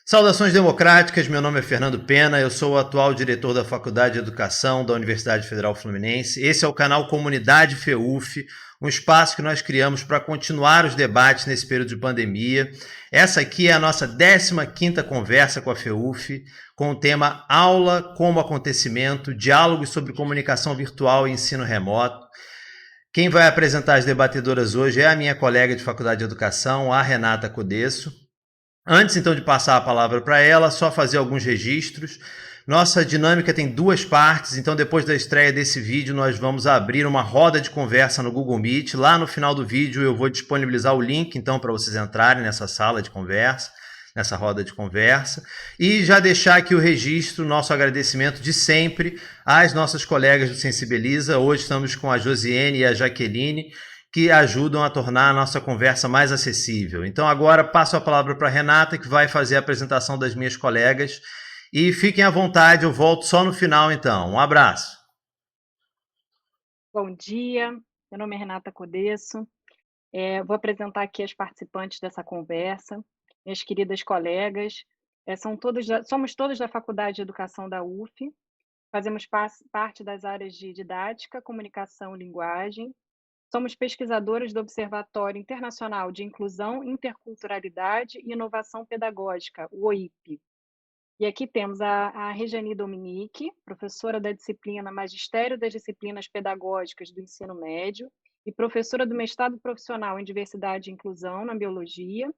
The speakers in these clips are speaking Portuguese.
Saudações democráticas, meu nome é Fernando Pena, eu sou o atual diretor da Faculdade de Educação da Universidade Federal Fluminense. Esse é o canal Comunidade FEUF, um espaço que nós criamos para continuar os debates nesse período de pandemia. Essa aqui é a nossa 15ª conversa com a FEUF, com o tema Aula como Acontecimento, Diálogos sobre Comunicação Virtual e Ensino Remoto. Quem vai apresentar as debatedoras hoje é a minha colega de Faculdade de Educação, a Renata Codesso. Antes, então, de passar a palavra para ela, só fazer alguns registros. Nossa dinâmica tem duas partes, então depois da estreia desse vídeo nós vamos abrir uma roda de conversa no Google Meet. Lá no final do vídeo eu vou disponibilizar o link, então, para vocês entrarem nessa sala de conversa, nessa roda de conversa. E já deixar aqui o registro, nosso agradecimento de sempre às nossas colegas do Sensibiliza. Hoje estamos com a Josiane e a Jaqueline, que ajudam a tornar a nossa conversa mais acessível. Então agora passo a palavra para a Renata, que vai fazer a apresentação das minhas colegas. E fiquem à vontade, eu volto só no final então. Um abraço. Bom dia, meu nome é Renata Codesso. Vou apresentar aqui as participantes dessa conversa, minhas queridas colegas. Somos todas da Faculdade de Educação da UF, fazemos parte das áreas de didática, comunicação e linguagem. Somos pesquisadoras do Observatório Internacional de Inclusão, Interculturalidade e Inovação Pedagógica, o OIP. E aqui temos a Rejane Dominique, professora da disciplina Magistério das Disciplinas Pedagógicas do Ensino Médio e professora do mestrado profissional em Diversidade e Inclusão na Biologia.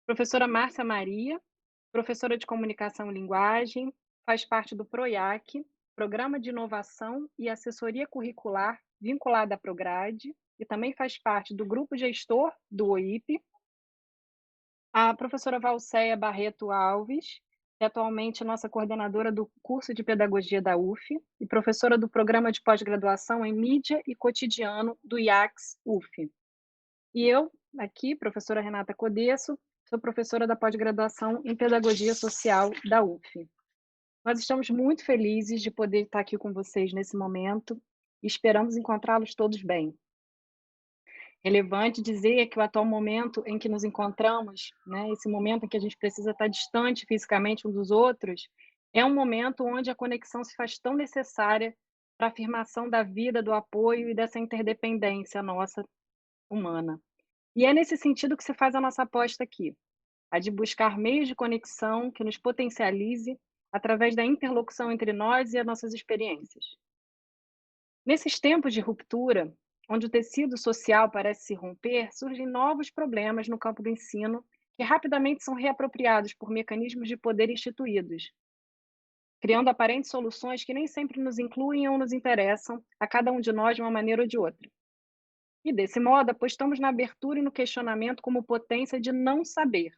Professora Márcia Maria, professora de Comunicação e Linguagem, faz parte do PROIAC, Programa de Inovação e Assessoria Curricular vinculada à Prograde, e também faz parte do Grupo Gestor do OIP. A professora Valceia Barreto Alves, que é atualmente nossa coordenadora do curso de Pedagogia da UF e professora do Programa de Pós-Graduação em Mídia e Cotidiano do IACS-UF. E eu, aqui, professora Renata Codesso, sou professora da pós-graduação em Pedagogia Social da UF. Nós estamos muito felizes de poder estar aqui com vocês nesse momento e esperamos encontrá-los todos bem. Relevante dizer que o atual momento em que nos encontramos, né, esse momento em que a gente precisa estar distante fisicamente um dos outros, é um momento onde a conexão se faz tão necessária para a afirmação da vida, do apoio e dessa interdependência nossa humana. E é nesse sentido que se faz a nossa aposta aqui, a de buscar meios de conexão que nos potencialize através da interlocução entre nós e as nossas experiências. Nesses tempos de ruptura, onde o tecido social parece se romper, surgem novos problemas no campo do ensino que rapidamente são reapropriados por mecanismos de poder instituídos, criando aparentes soluções que nem sempre nos incluem ou nos interessam a cada um de nós de uma maneira ou de outra. E desse modo, apostamos na abertura e no questionamento como potência de não saber,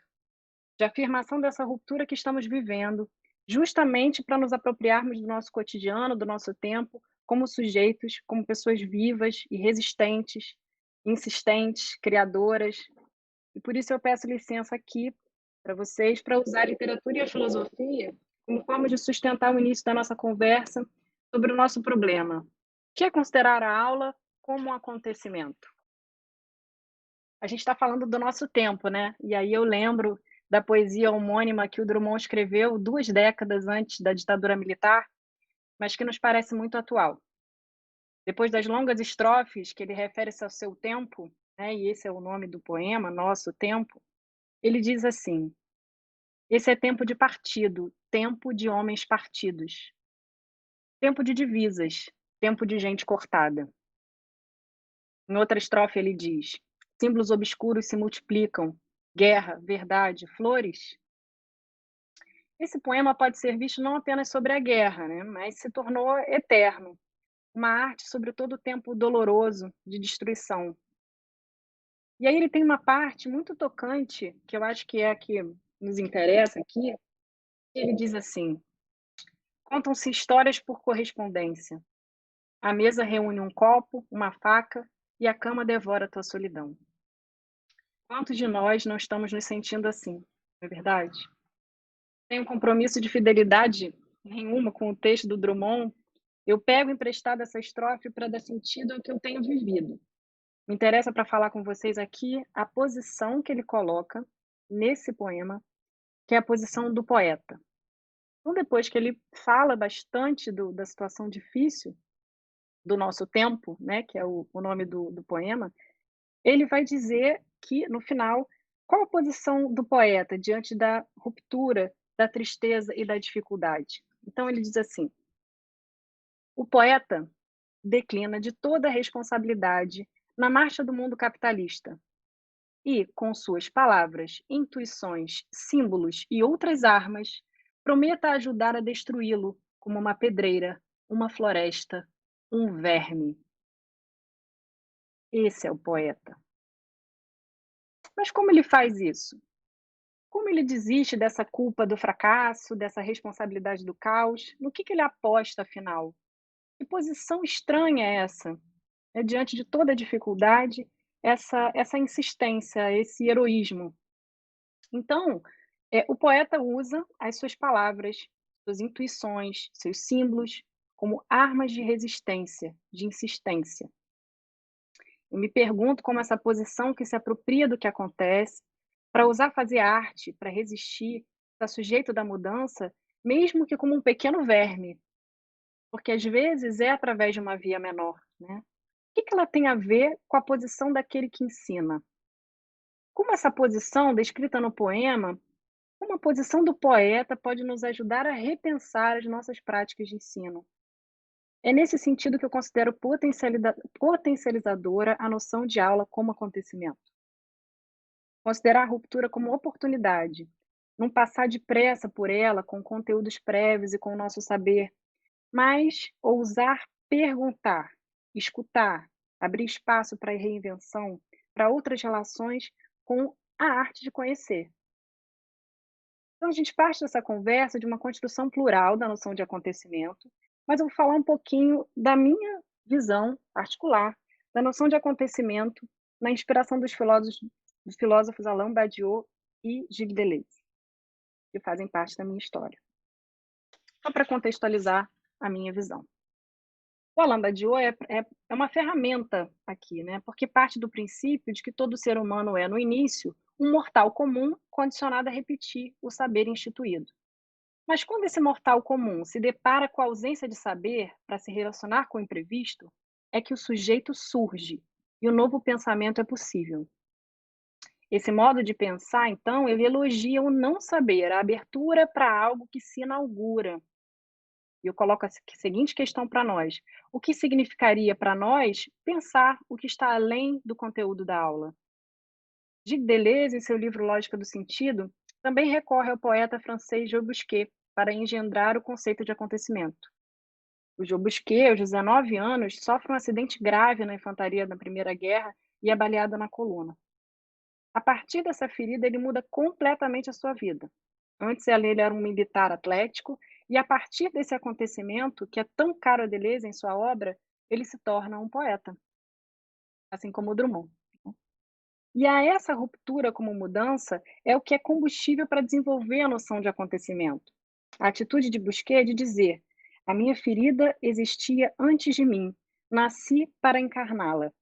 de afirmação dessa ruptura que estamos vivendo, justamente para nos apropriarmos do nosso cotidiano, do nosso tempo, como sujeitos, como pessoas vivas e resistentes, insistentes, criadoras. E por isso eu peço licença aqui para vocês para usar a literatura e a filosofia como forma de sustentar o início da nossa conversa sobre o nosso problema, que é considerar a aula como um acontecimento. A gente está falando do nosso tempo, né? E aí eu lembro da poesia homônima que o Drummond escreveu 2 décadas antes da ditadura militar, mas que nos parece muito atual. Depois das longas estrofes que ele refere-se ao seu tempo, né, e esse é o nome do poema, Nosso Tempo, ele diz assim: esse é tempo de partido, tempo de homens partidos, tempo de divisas, tempo de gente cortada. Em outra estrofe ele diz: símbolos obscuros se multiplicam, guerra, verdade, flores. Esse poema pode ser visto não apenas sobre a guerra, né, mas se tornou eterno, uma arte sobre todo o tempo doloroso de destruição. E aí ele tem uma parte muito tocante, que eu acho que é a que nos interessa aqui, que ele diz assim: contam-se histórias por correspondência. A mesa reúne um copo, uma faca, e a cama devora tua solidão. Quantos de nós não estamos nos sentindo assim, não é verdade? Tem um compromisso de fidelidade nenhuma com o texto do Drummond, eu pego emprestado essa estrofe para dar sentido ao que eu tenho vivido. Me interessa para falar com vocês aqui a posição que ele coloca nesse poema que é a posição do poeta. Então, depois que ele fala bastante da situação difícil do nosso tempo, né, que é o nome do poema, ele vai dizer que, no final, qual a posição do poeta diante da ruptura, da tristeza e da dificuldade. Então, ele diz assim: o poeta declina de toda a responsabilidade na marcha do mundo capitalista e, com suas palavras, intuições, símbolos e outras armas, prometa ajudar a destruí-lo como uma pedreira, uma floresta, um verme. Esse é o poeta. Mas como ele faz isso? Como ele desiste dessa culpa do fracasso, dessa responsabilidade do caos? No que ele aposta, afinal? Que posição estranha é essa? É diante de toda a dificuldade, essa insistência, esse heroísmo. Então, o poeta usa as suas palavras, suas intuições, seus símbolos como armas de resistência, de insistência. Eu me pergunto como essa posição que se apropria do que acontece, para usar fazer arte, para resistir, está sujeito da mudança, mesmo que como um pequeno verme, porque às vezes é através de uma via menor, né? O que ela tem a ver com a posição daquele que ensina? Como essa posição, descrita no poema, como a posição do poeta pode nos ajudar a repensar as nossas práticas de ensino? É nesse sentido que eu considero potencializadora a noção de aula como acontecimento. Considerar a ruptura como oportunidade, não passar depressa por ela com conteúdos prévios e com o nosso saber, mas ousar perguntar, escutar, abrir espaço para a reinvenção, para outras relações com a arte de conhecer. Então, a gente parte dessa conversa de uma construção plural da noção de acontecimento, mas eu vou falar um pouquinho da minha visão particular da noção de acontecimento na inspiração dos filósofos Alain Badiou e Gilles Deleuze, que fazem parte da minha história. Só para contextualizar a minha visão. O Alain Badiou é uma ferramenta aqui, né? Porque parte do princípio de que todo ser humano é, no início, um mortal comum condicionado a repetir o saber instituído. Mas quando esse mortal comum se depara com a ausência de saber para se relacionar com o imprevisto, é que o sujeito surge e o novo pensamento é possível. Esse modo de pensar, então, ele elogia o não saber, a abertura para algo que se inaugura. E eu coloco a seguinte questão para nós: o que significaria para nós pensar o que está além do conteúdo da aula? Gilles Deleuze, em seu livro Lógica do Sentido, também recorre ao poeta francês Jean Busquet para engendrar o conceito de acontecimento. O Jean Busquet, aos 19 anos, sofre um acidente grave na infantaria na Primeira Guerra e é baleado na coluna. A partir dessa ferida, ele muda completamente a sua vida. Antes ele era um militar atlético, e a partir desse acontecimento, que é tão caro a Deleuze em sua obra, ele se torna um poeta, assim como o Drummond. E a essa ruptura como mudança é o que é combustível para desenvolver a noção de acontecimento. A atitude de Busquet é de dizer: a minha ferida existia antes de mim, nasci para encarná-la.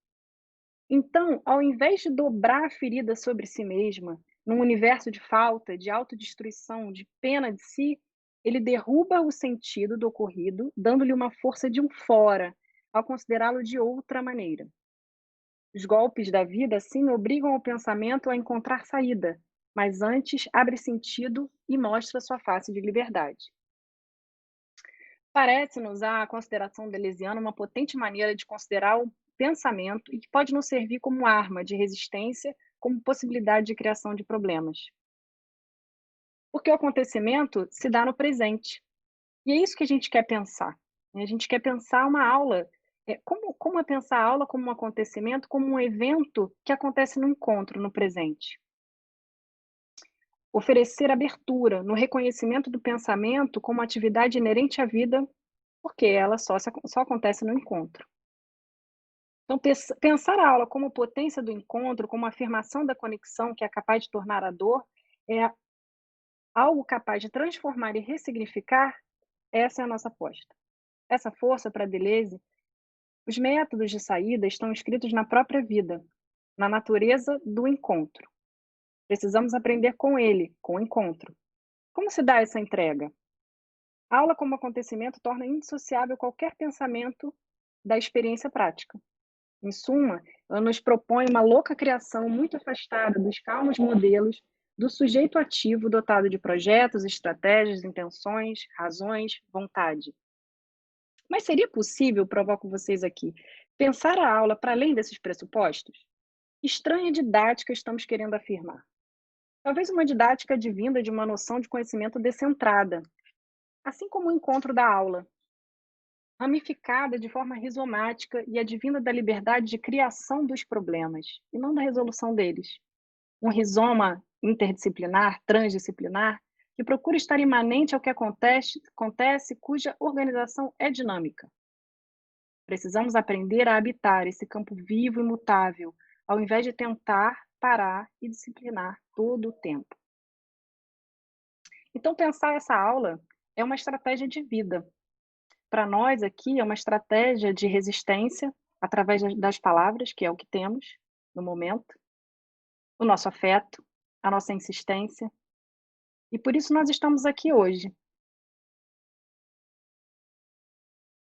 Então, ao invés de dobrar a ferida sobre si mesma, num universo de falta, de autodestruição, de pena de si, ele derruba o sentido do ocorrido, dando-lhe uma força de um fora, ao considerá-lo de outra maneira. Os golpes da vida, assim, obrigam o pensamento a encontrar saída, mas antes abre sentido e mostra sua face de liberdade. Parece-nos a consideração deleuziana uma potente maneira de considerar o pensamento e que pode nos servir como arma de resistência, como possibilidade de criação de problemas. Porque o acontecimento se dá no presente. E é isso que a gente quer pensar, né? A gente quer pensar uma aula. Como é pensar a aula como um acontecimento, como um evento que acontece no encontro, no presente. Oferecer abertura no reconhecimento do pensamento como atividade inerente à vida, porque ela só acontece no encontro. Então, pensar a aula como potência do encontro, como afirmação da conexão que é capaz de tornar a dor, é algo capaz de transformar e ressignificar, essa é a nossa aposta. Essa força, para Deleuze, os métodos de saída estão escritos na própria vida, na natureza do encontro. Precisamos aprender com ele, com o encontro. Como se dá essa entrega? A aula como acontecimento torna indissociável qualquer pensamento da experiência prática. Em suma, ela nos propõe uma louca criação muito afastada dos calmos modelos do sujeito ativo dotado de projetos, estratégias, intenções, razões, vontade. Mas seria possível, provoco vocês aqui, pensar a aula para além desses pressupostos? Que estranha didática estamos querendo afirmar? Talvez uma didática advinda de uma noção de conhecimento descentrada, assim como o encontro da aula, ramificada de forma rizomática e advinda da liberdade de criação dos problemas, e não da resolução deles. Um rizoma interdisciplinar, transdisciplinar, que procura estar imanente ao que acontece, cuja organização é dinâmica. Precisamos aprender a habitar esse campo vivo e mutável, ao invés de tentar parar e disciplinar todo o tempo. Então, pensar essa aula é uma estratégia de vida. Para nós aqui, é uma estratégia de resistência através das palavras, que é o que temos no momento, o nosso afeto, a nossa insistência. E por isso nós estamos aqui hoje.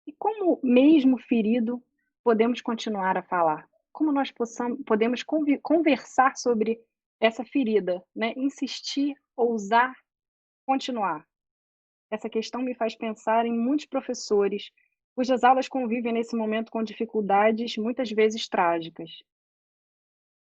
E como, mesmo ferido, podemos continuar a falar? Como nós podemos conversar sobre essa ferida, né? Insistir, ousar, continuar? Essa questão me faz pensar em muitos professores cujas aulas convivem nesse momento com dificuldades muitas vezes trágicas.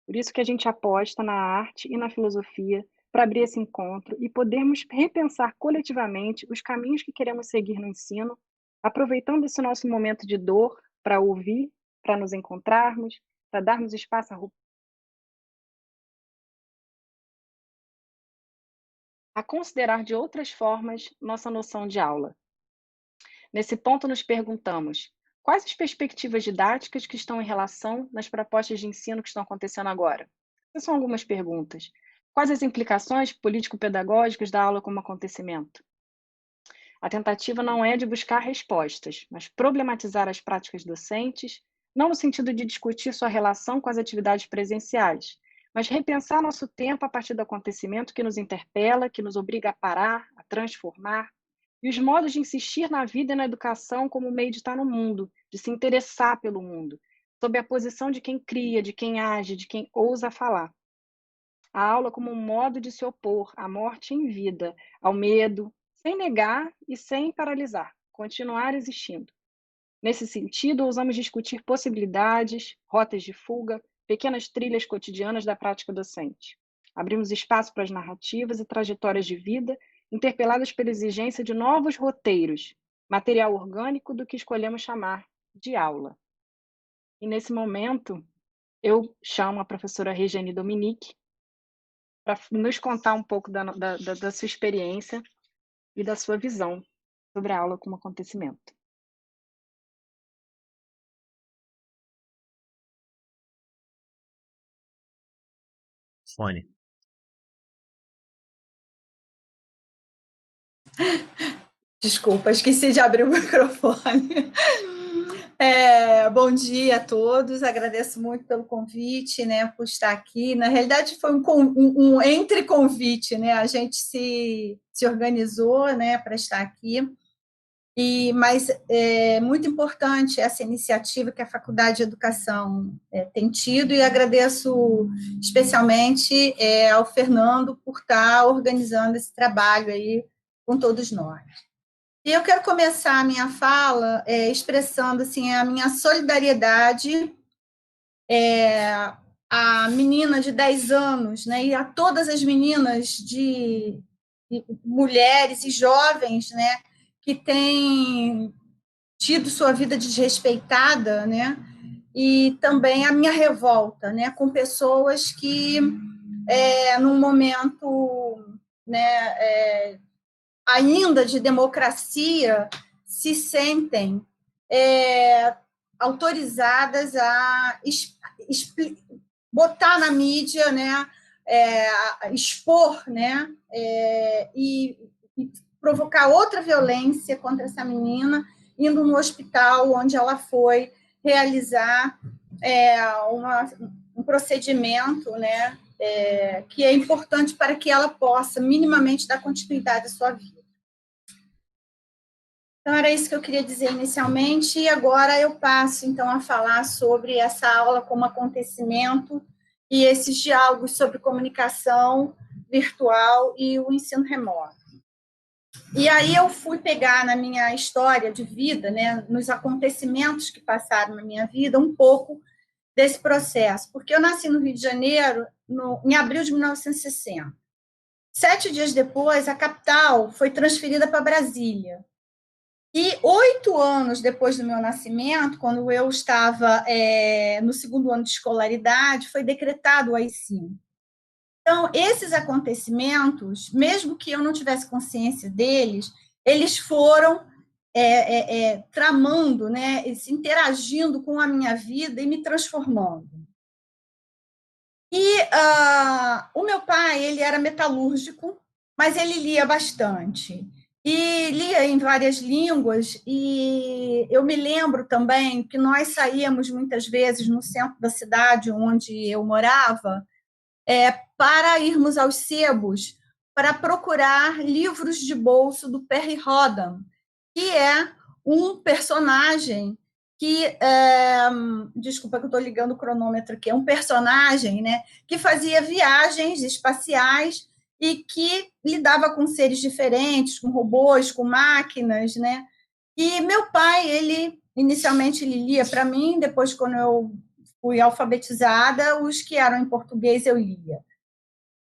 Por isso que a gente aposta na arte e na filosofia para abrir esse encontro e podermos repensar coletivamente os caminhos que queremos seguir no ensino, aproveitando esse nosso momento de dor para ouvir, para nos encontrarmos, para darmos espaço a considerar de outras formas nossa noção de aula. Nesse ponto, nos perguntamos: quais as perspectivas didáticas que estão em relação nas propostas de ensino que estão acontecendo agora? Essas são algumas perguntas. Quais as implicações político-pedagógicas da aula como acontecimento? A tentativa não é de buscar respostas, mas problematizar as práticas docentes, não no sentido de discutir sua relação com as atividades presenciais, mas repensar nosso tempo a partir do acontecimento que nos interpela, que nos obriga a parar, a transformar, e os modos de insistir na vida e na educação como meio de estar no mundo, de se interessar pelo mundo, sob a posição de quem cria, de quem age, de quem ousa falar. A aula como um modo de se opor à morte em vida, ao medo, sem negar e sem paralisar, continuar existindo. Nesse sentido, ousamos discutir possibilidades, rotas de fuga, pequenas trilhas cotidianas da prática docente. Abrimos espaço para as narrativas e trajetórias de vida interpeladas pela exigência de novos roteiros, material orgânico do que escolhemos chamar de aula. E nesse momento, eu chamo a professora Regiane Dominique para nos contar um pouco da sua experiência e da sua visão sobre a aula como acontecimento. Fone. Desculpa, esqueci de abrir o microfone. Bom dia a todos, agradeço muito pelo convite, né, por estar aqui. Na realidade, foi um entre-convite, né, a gente se organizou, né, para estar aqui. Mas é muito importante essa iniciativa que a Faculdade de Educação tem tido, e agradeço especialmente ao Fernando por estar organizando esse trabalho aí com todos nós. E eu quero começar a minha fala expressando assim, a minha solidariedade à menina de 10 anos, né, e a todas as meninas de mulheres e jovens, né, que têm tido sua vida desrespeitada, né, e também a minha revolta, né, com pessoas que, num momento, né, ainda de democracia, se sentem autorizadas a botar na mídia, né, expor, né, e provocar outra violência contra essa menina, indo no hospital onde ela foi realizar um procedimento, né, que é importante para que ela possa minimamente dar continuidade à sua vida. Então, era isso que eu queria dizer inicialmente, e agora eu passo, então, a falar sobre essa aula como acontecimento e esses diálogos sobre comunicação virtual e o ensino remoto. E aí eu fui pegar na minha história de vida, né, nos acontecimentos que passaram na minha vida, um pouco desse processo, porque eu nasci no Rio de Janeiro em abril de 1960. 7 dias depois, a capital foi transferida para Brasília. E 8 anos depois do meu nascimento, quando eu estava no 2º ano de escolaridade, foi decretado o AI-5. Então, esses acontecimentos, mesmo que eu não tivesse consciência deles, eles foram tramando, né, interagindo com a minha vida e me transformando. E o meu pai, ele era metalúrgico, mas ele lia bastante. E lia em várias línguas, e eu me lembro também que nós saíamos muitas vezes no centro da cidade onde eu morava, para irmos aos sebos, para procurar livros de bolso do Perry Rhodan, que é um personagem que, desculpa que eu estou ligando o cronômetro aqui, é um personagem, né, que fazia viagens espaciais e que lidava com seres diferentes, com robôs, com máquinas, né? E meu pai, inicialmente ele lia para mim, depois quando eu fui alfabetizada, os que eram em português eu lia.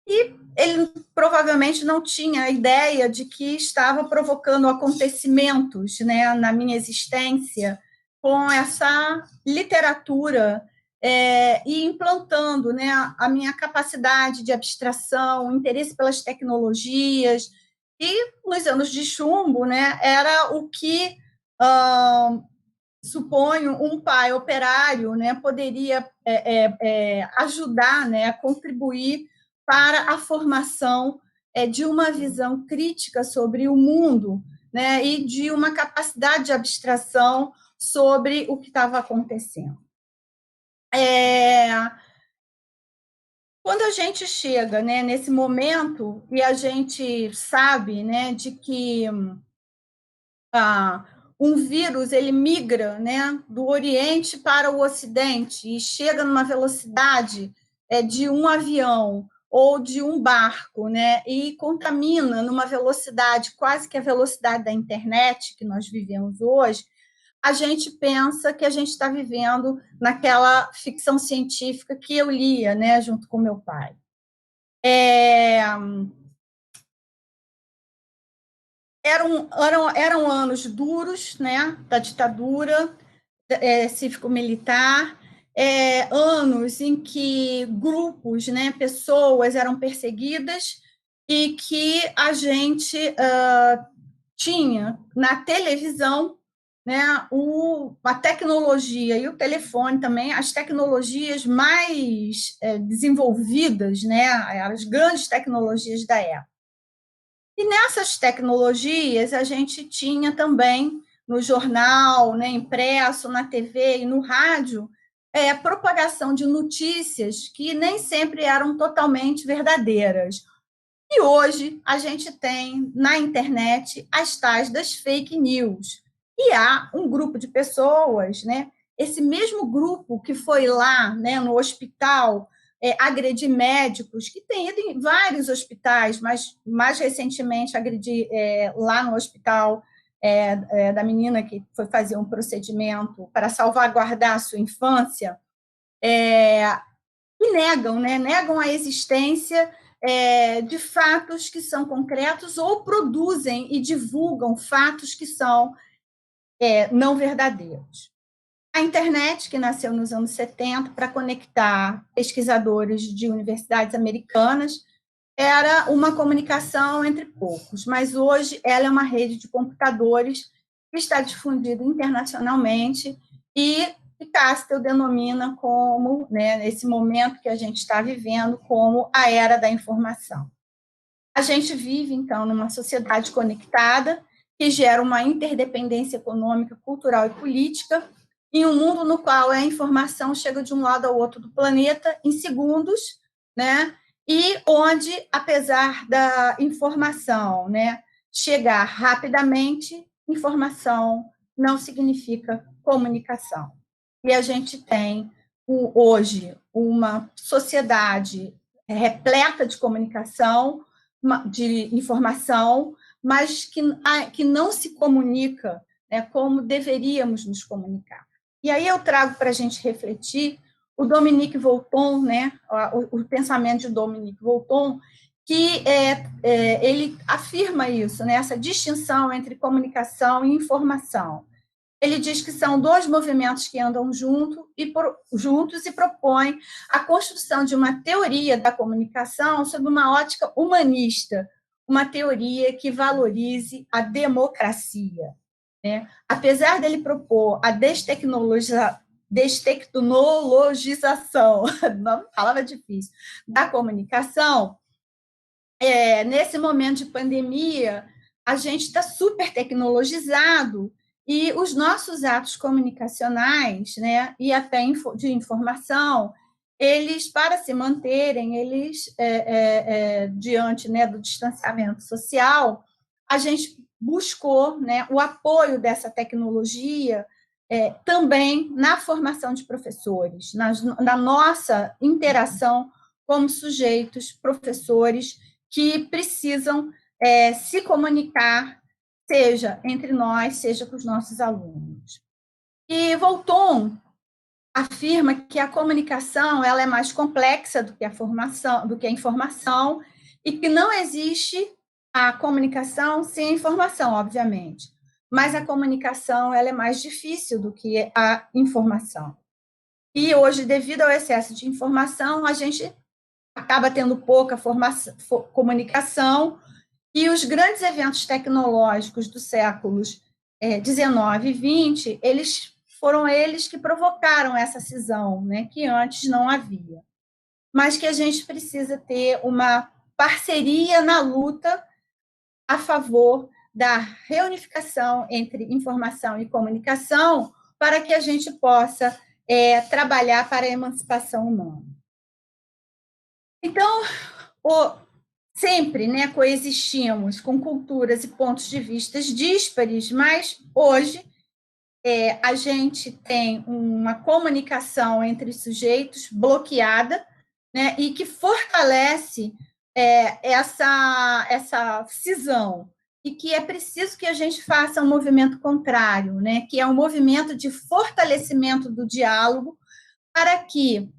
E ele provavelmente não tinha a ideia de que estava provocando acontecimentos, né, na minha existência com essa literatura e implantando, né, a minha capacidade de abstração, o interesse pelas tecnologias. E nos anos de chumbo, né, era o que suponho um pai operário, né, poderia ajudar, né, a contribuir para a formação de uma visão crítica sobre o mundo, né, e de uma capacidade de abstração sobre o que estava acontecendo. Quando a gente chega, né, nesse momento e a gente sabe, né, de que um vírus ele migra, né, do Oriente para o Ocidente e chega numa velocidade de um avião ou de um barco, né, e contamina numa velocidade quase que a velocidade da internet que nós vivemos hoje, a gente pensa que a gente está vivendo naquela ficção científica que eu lia, né, junto com meu pai. Eram anos duros, né, da ditadura cívico-militar, anos em que grupos, né, pessoas eram perseguidas e que a gente tinha na televisão, né, a tecnologia e o telefone também, as tecnologias mais desenvolvidas, né, as grandes tecnologias da época. E nessas tecnologias, a gente tinha também, no jornal, né, impresso, na TV e no rádio, propagação de notícias que nem sempre eram totalmente verdadeiras. E hoje a gente tem na internet as tais das fake news. E há um grupo de pessoas, né, esse mesmo grupo que foi lá, né, no hospital, agredir médicos, que tem ido em vários hospitais, mas mais recentemente agredi lá no hospital da menina que foi fazer um procedimento para salvaguardar a sua infância, e negam a existência de fatos que são concretos ou produzem e divulgam fatos que são não verdadeiros. A internet, que nasceu nos anos 70 para conectar pesquisadores de universidades americanas, era uma comunicação entre poucos, mas hoje ela é uma rede de computadores que está difundida internacionalmente e Castel denomina como, né, nesse momento que a gente está vivendo, como a era da informação. A gente vive, então, numa sociedade conectada que gera uma interdependência econômica, cultural e política, em um mundo no qual a informação chega de um lado ao outro do planeta em segundos, né? e onde, apesar da informação, né, chegar rapidamente, informação não significa comunicação. E a gente tem hoje uma sociedade repleta de comunicação, de informação, mas que não se comunica, né, como deveríamos nos comunicar. E aí eu trago para a gente refletir o Dominique Volton, né, o pensamento de Dominique Volton, que ele afirma isso, né, essa distinção entre comunicação e informação. Ele diz que são dois movimentos que andam juntos e propõe a construção de uma teoria da comunicação sob uma ótica humanista, uma teoria que valorize a democracia, né? Apesar dele propor a destecnologização, uma palavra difícil, da comunicação, nesse momento de pandemia, a gente está super tecnologizado e os nossos atos comunicacionais, né, e até de informação, eles, para se manterem, eles, diante, né, do distanciamento social, a gente buscou, né, o apoio dessa tecnologia também na formação de professores, na nossa interação como sujeitos, professores, que precisam se comunicar, seja entre nós, seja com os nossos alunos. E Volton afirma que a comunicação ela é mais complexa do que a informação, e que não existe a comunicação sem a informação, obviamente. Mas a comunicação ela é mais difícil do que a informação. E hoje, devido ao excesso de informação, a gente acaba tendo pouca comunicação, e os grandes eventos tecnológicos dos séculos 19 e 20, foram eles que provocaram essa cisão, né, que antes não havia. Mas que a gente precisa ter uma parceria na luta a favor da reunificação entre informação e comunicação, para que a gente possa trabalhar para a emancipação humana. Então, sempre, né, coexistimos com culturas e pontos de vista díspares, mas hoje a gente tem uma comunicação entre sujeitos bloqueada, né, e que fortalece essa cisão, e que é preciso que a gente faça um movimento contrário, né, que é um movimento de fortalecimento do diálogo, para que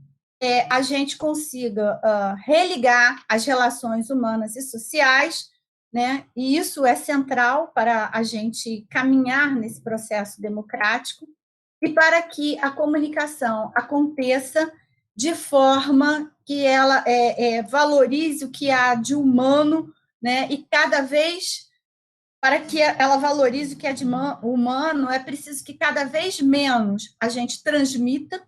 a gente consiga religar as relações humanas e sociais, né? E isso é central para a gente caminhar nesse processo democrático, e para que a comunicação aconteça de forma que ela valorize o que há de humano, né? E cada vez, para que ela valorize o que é de humano, é preciso que cada vez menos a gente transmita.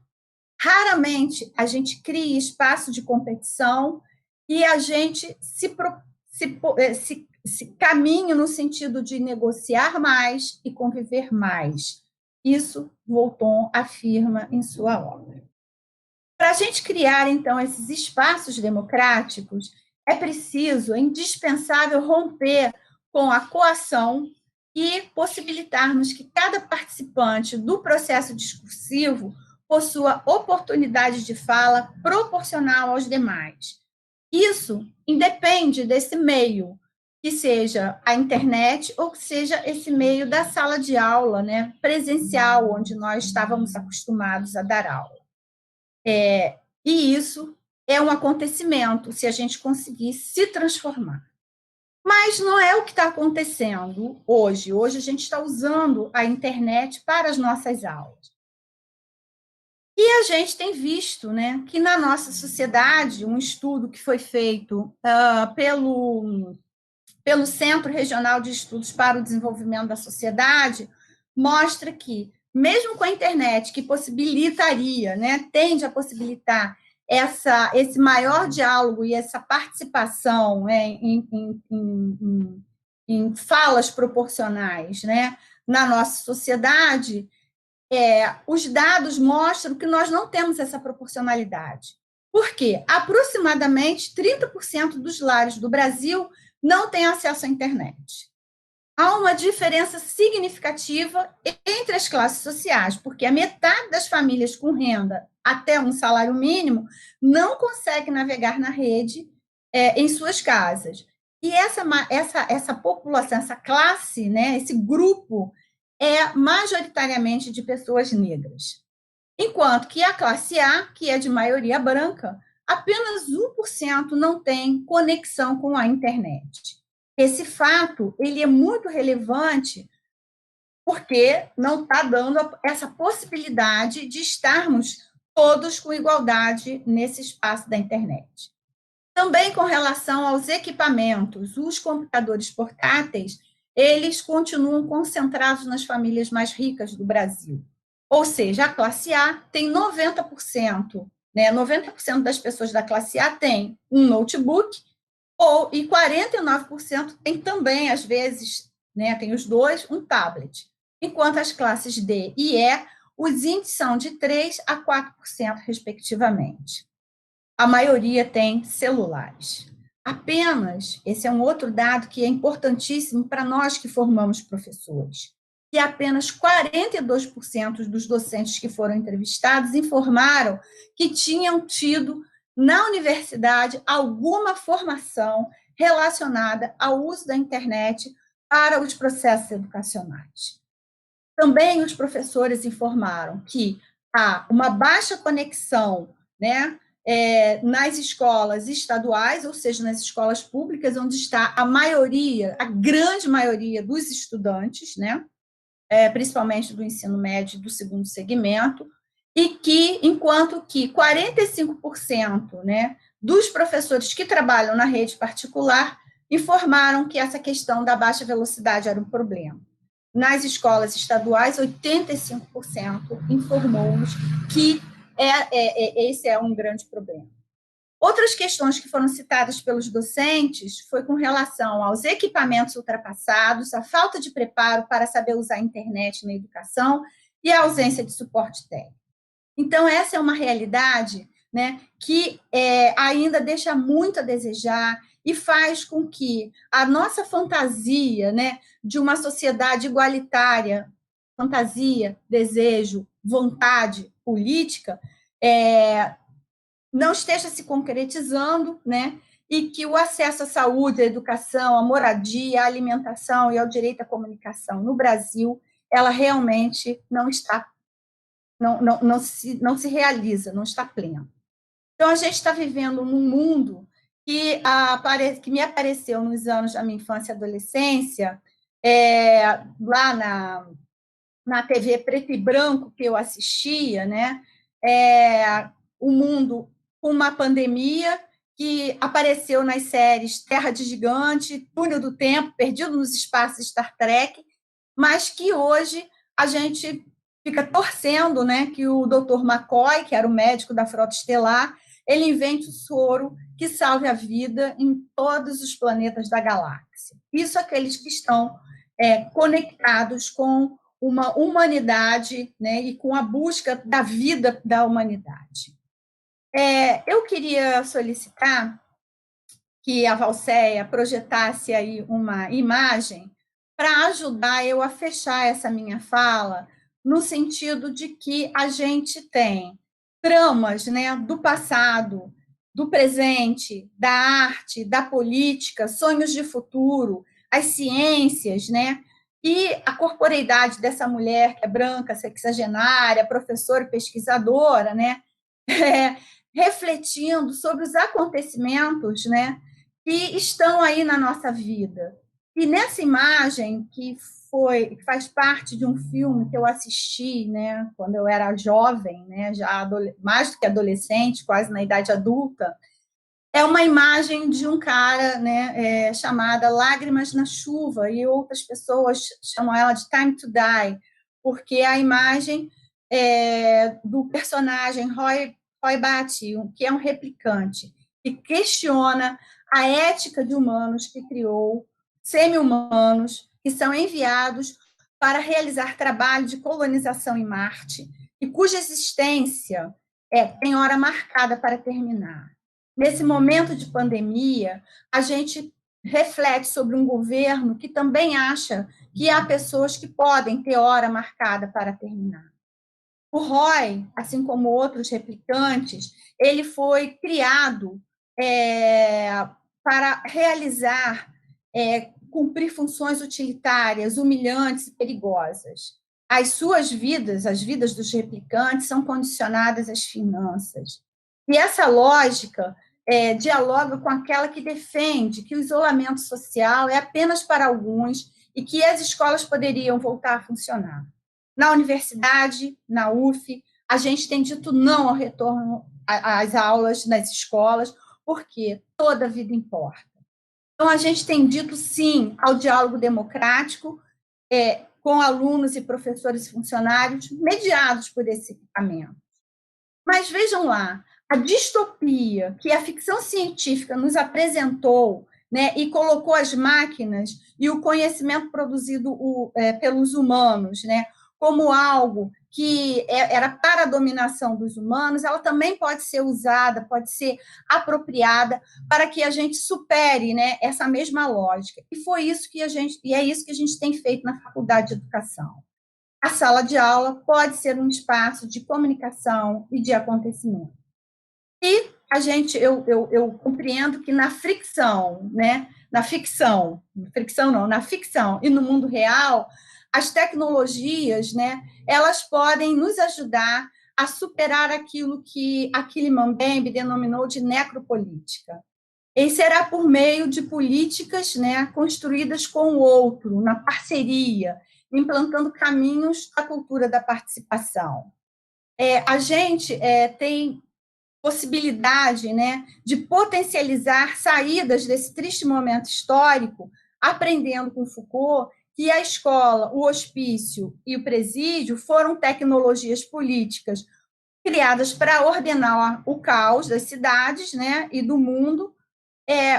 Raramente a gente cria espaço de competição, e a gente se caminha no sentido de negociar mais e conviver mais. Isso Volton afirma em sua obra. Para a gente criar, então, esses espaços democráticos, é preciso, é indispensável romper com a coação e possibilitarmos que cada participante do processo discursivo possua oportunidade de fala proporcional aos demais. Isso independe desse meio, que seja a internet ou que seja esse meio da sala de aula, né, presencial, onde nós estávamos acostumados a dar aula. E isso é um acontecimento, se a gente conseguir se transformar. Mas não é o que está acontecendo hoje. Hoje a gente está usando a internet para as nossas aulas. E a gente tem visto, né, que na nossa sociedade, um estudo que foi feito pelo Centro Regional de Estudos para o Desenvolvimento da Sociedade, mostra que, mesmo com a internet, que possibilitaria, né, tende a possibilitar esse maior diálogo e essa participação, né, em falas proporcionais, né, na nossa sociedade, os dados mostram que nós não temos essa proporcionalidade. Por quê? Aproximadamente 30% dos lares do Brasil não têm acesso à internet. Há uma diferença significativa entre as classes sociais, porque a metade das famílias com renda até um salário mínimo não consegue navegar na rede em suas casas. E essa população, essa classe, né, esse grupo, é majoritariamente de pessoas negras. Enquanto que a classe A, que é de maioria branca, apenas 1% não tem conexão com a internet. Esse fato ele é muito relevante porque não está dando essa possibilidade de estarmos todos com igualdade nesse espaço da internet. Também com relação aos equipamentos, os computadores portáteis, eles continuam concentrados nas famílias mais ricas do Brasil. Ou seja, a classe A tem 90%, né? 90% das pessoas da classe A tem um notebook, e 49% tem também, às vezes, né, tem os dois, um tablet. Enquanto as classes D e E, os índices são de 3% a 4%, respectivamente. A maioria tem celulares. Apenas, esse é um outro dado que é importantíssimo para nós que formamos professores, que apenas 42% dos docentes que foram entrevistados informaram que tinham tido na universidade alguma formação relacionada ao uso da internet para os processos educacionais. Também os professores informaram que há uma baixa conexão, né, nas escolas estaduais, ou seja, nas escolas públicas, onde está a maioria, a grande maioria dos estudantes, né, principalmente do ensino médio e do segundo segmento, e que, enquanto que 45%, né, dos professores que trabalham na rede particular informaram que essa questão da baixa velocidade era um problema. Nas escolas estaduais, 85% informou-nos que esse é um grande problema. Outras questões que foram citadas pelos docentes foi com relação aos equipamentos ultrapassados, a falta de preparo para saber usar a internet na educação e a ausência de suporte técnico. Então, essa é uma realidade, né, que ainda deixa muito a desejar e faz com que a nossa fantasia, né, de uma sociedade igualitária, fantasia, desejo, vontade política, não esteja se concretizando, né, e que o acesso à saúde, à educação, à moradia, à alimentação e ao direito à comunicação no Brasil, ela realmente não está, não se realiza, não está plena. Então, a gente está vivendo num mundo que me apareceu nos anos da minha infância e adolescência, lá na TV preto e branco que eu assistia, né, o mundo com uma pandemia que apareceu nas séries Terra de Gigante, Túnel do Tempo, Perdido nos Espaços, Star Trek, mas que hoje a gente fica torcendo, né, que o Dr. McCoy, que era o médico da Frota Estelar, ele invente o soro que salve a vida em todos os planetas da galáxia. Isso aqueles que estão conectados com uma humanidade, né, e com a busca da vida da humanidade. Eu queria solicitar que a Valceia projetasse aí uma imagem para ajudar eu a fechar essa minha fala, no sentido de que a gente tem tramas, né, do passado, do presente, da arte, da política, sonhos de futuro, as ciências, né, e a corporeidade dessa mulher que é branca, sexagenária, professora e pesquisadora, né, refletindo sobre os acontecimentos, né, que estão aí na nossa vida. E nessa imagem, que faz parte de um filme que eu assisti, né, quando eu era jovem, né, já mais do que adolescente, quase na idade adulta, é uma imagem de um cara, né, chamada Lágrimas na Chuva, e outras pessoas chamam ela de Time to Die, porque a imagem do personagem Roy Batty, que é um replicante, que questiona a ética de humanos que criou, semi-humanos, que são enviados para realizar trabalho de colonização em Marte, e cuja existência tem hora marcada para terminar. Nesse momento de pandemia, a gente reflete sobre um governo que também acha que há pessoas que podem ter hora marcada para terminar. O ROI, assim como outros replicantes, ele foi criado para realizar, cumprir funções utilitárias, humilhantes e perigosas. As suas vidas, as vidas dos replicantes, são condicionadas às finanças. E essa lógica dialoga com aquela que defende que o isolamento social é apenas para alguns e que as escolas poderiam voltar a funcionar. Na universidade, na UF, a gente tem dito não ao retorno às aulas nas escolas, porque toda vida importa. Então, a gente tem dito sim ao diálogo democrático com alunos e professores e funcionários mediados por esse equipamento. Mas vejam lá, a distopia que a ficção científica nos apresentou, né, e colocou as máquinas e o conhecimento produzido pelos humanos, né, como algo que era para a dominação dos humanos, ela também pode ser usada, pode ser apropriada para que a gente supere, né, essa mesma lógica. E foi isso que é isso que a gente tem feito na Faculdade de Educação. A sala de aula pode ser um espaço de comunicação e de acontecimento. E eu compreendo que na fricção, né, na ficção e no mundo real, as tecnologias, né, elas podem nos ajudar a superar aquilo que Achille Mbembe denominou de necropolítica. E será por meio de políticas, né, construídas com o outro, na parceria, implantando caminhos da cultura da participação. A gente tem possibilidade, né, de potencializar saídas desse triste momento histórico, aprendendo com Foucault que a escola, o hospício e o presídio foram tecnologias políticas criadas para ordenar o caos das cidades, né, e do mundo,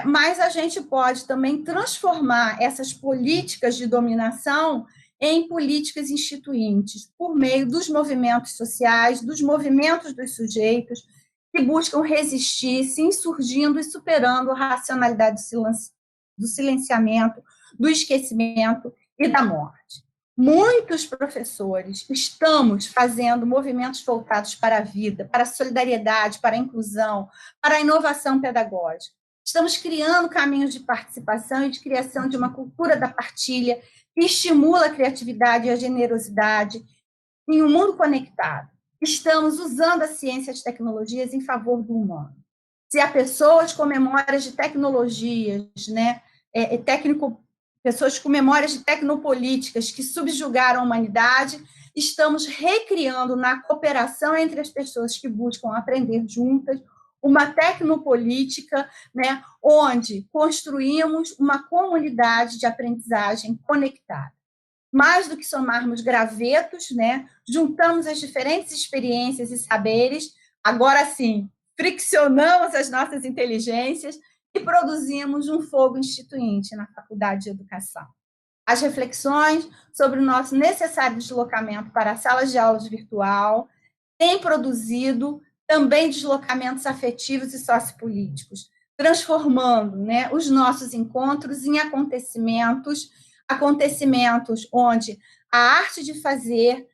mas a gente pode também transformar essas políticas de dominação em políticas instituintes, por meio dos movimentos sociais, dos movimentos dos sujeitos, que buscam resistir, se insurgindo e superando a racionalidade do silenciamento, do esquecimento e da morte. Muitos professores estamos fazendo movimentos voltados para a vida, para a solidariedade, para a inclusão, para a inovação pedagógica. Estamos criando caminhos de participação e de criação de uma cultura da partilha que estimula a criatividade e a generosidade em um mundo conectado. Estamos usando a ciência e as tecnologias em favor do humano. Se há pessoas com memórias de tecnologias, né, pessoas com memórias de tecnopolíticas que subjugaram a humanidade, estamos recriando na cooperação entre as pessoas que buscam aprender juntas uma tecnopolítica, né, onde construímos uma comunidade de aprendizagem conectada. Mais do que somarmos gravetos, né, juntamos as diferentes experiências e saberes, agora sim, friccionamos as nossas inteligências e produzimos um fogo instituinte na Faculdade de Educação. As reflexões sobre o nosso necessário deslocamento para as salas de aulas virtual têm produzido também deslocamentos afetivos e sociopolíticos, transformando, né, os nossos encontros em acontecimentos onde a arte de fazer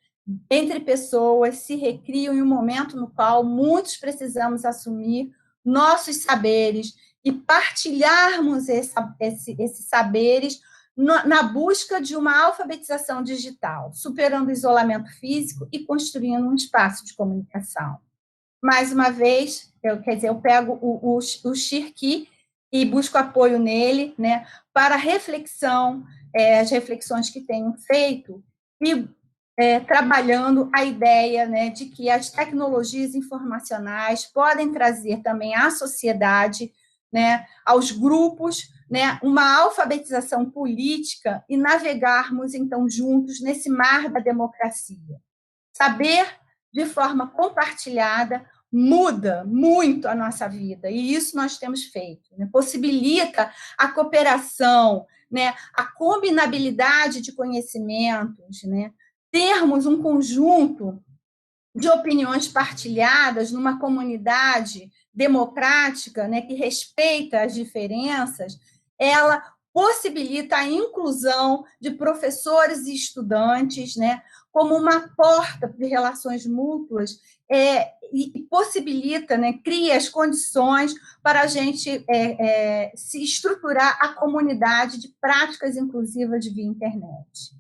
entre pessoas se recriam em um momento no qual muitos precisamos assumir nossos saberes e partilharmos esses saberes na busca de uma alfabetização digital, superando o isolamento físico e construindo um espaço de comunicação. Mais uma vez, eu pego o Shirki e busco apoio nele, né, para reflexão, as reflexões que tenho feito, e trabalhando a ideia, né, de que as tecnologias informacionais podem trazer também à sociedade, né, aos grupos, né, uma alfabetização política e navegarmos, então, juntos nesse mar da democracia. Saber de forma compartilhada muda muito a nossa vida, e isso nós temos feito, né? Possibilita a cooperação, né? A combinabilidade de conhecimentos, né? Termos um conjunto de opiniões partilhadas numa comunidade democrática, né, que respeita as diferenças, ela possibilita a inclusão de professores e estudantes, né, como uma porta de relações mútuas, e possibilita, né, cria as condições para a gente se estruturar a comunidade de práticas inclusivas via internet.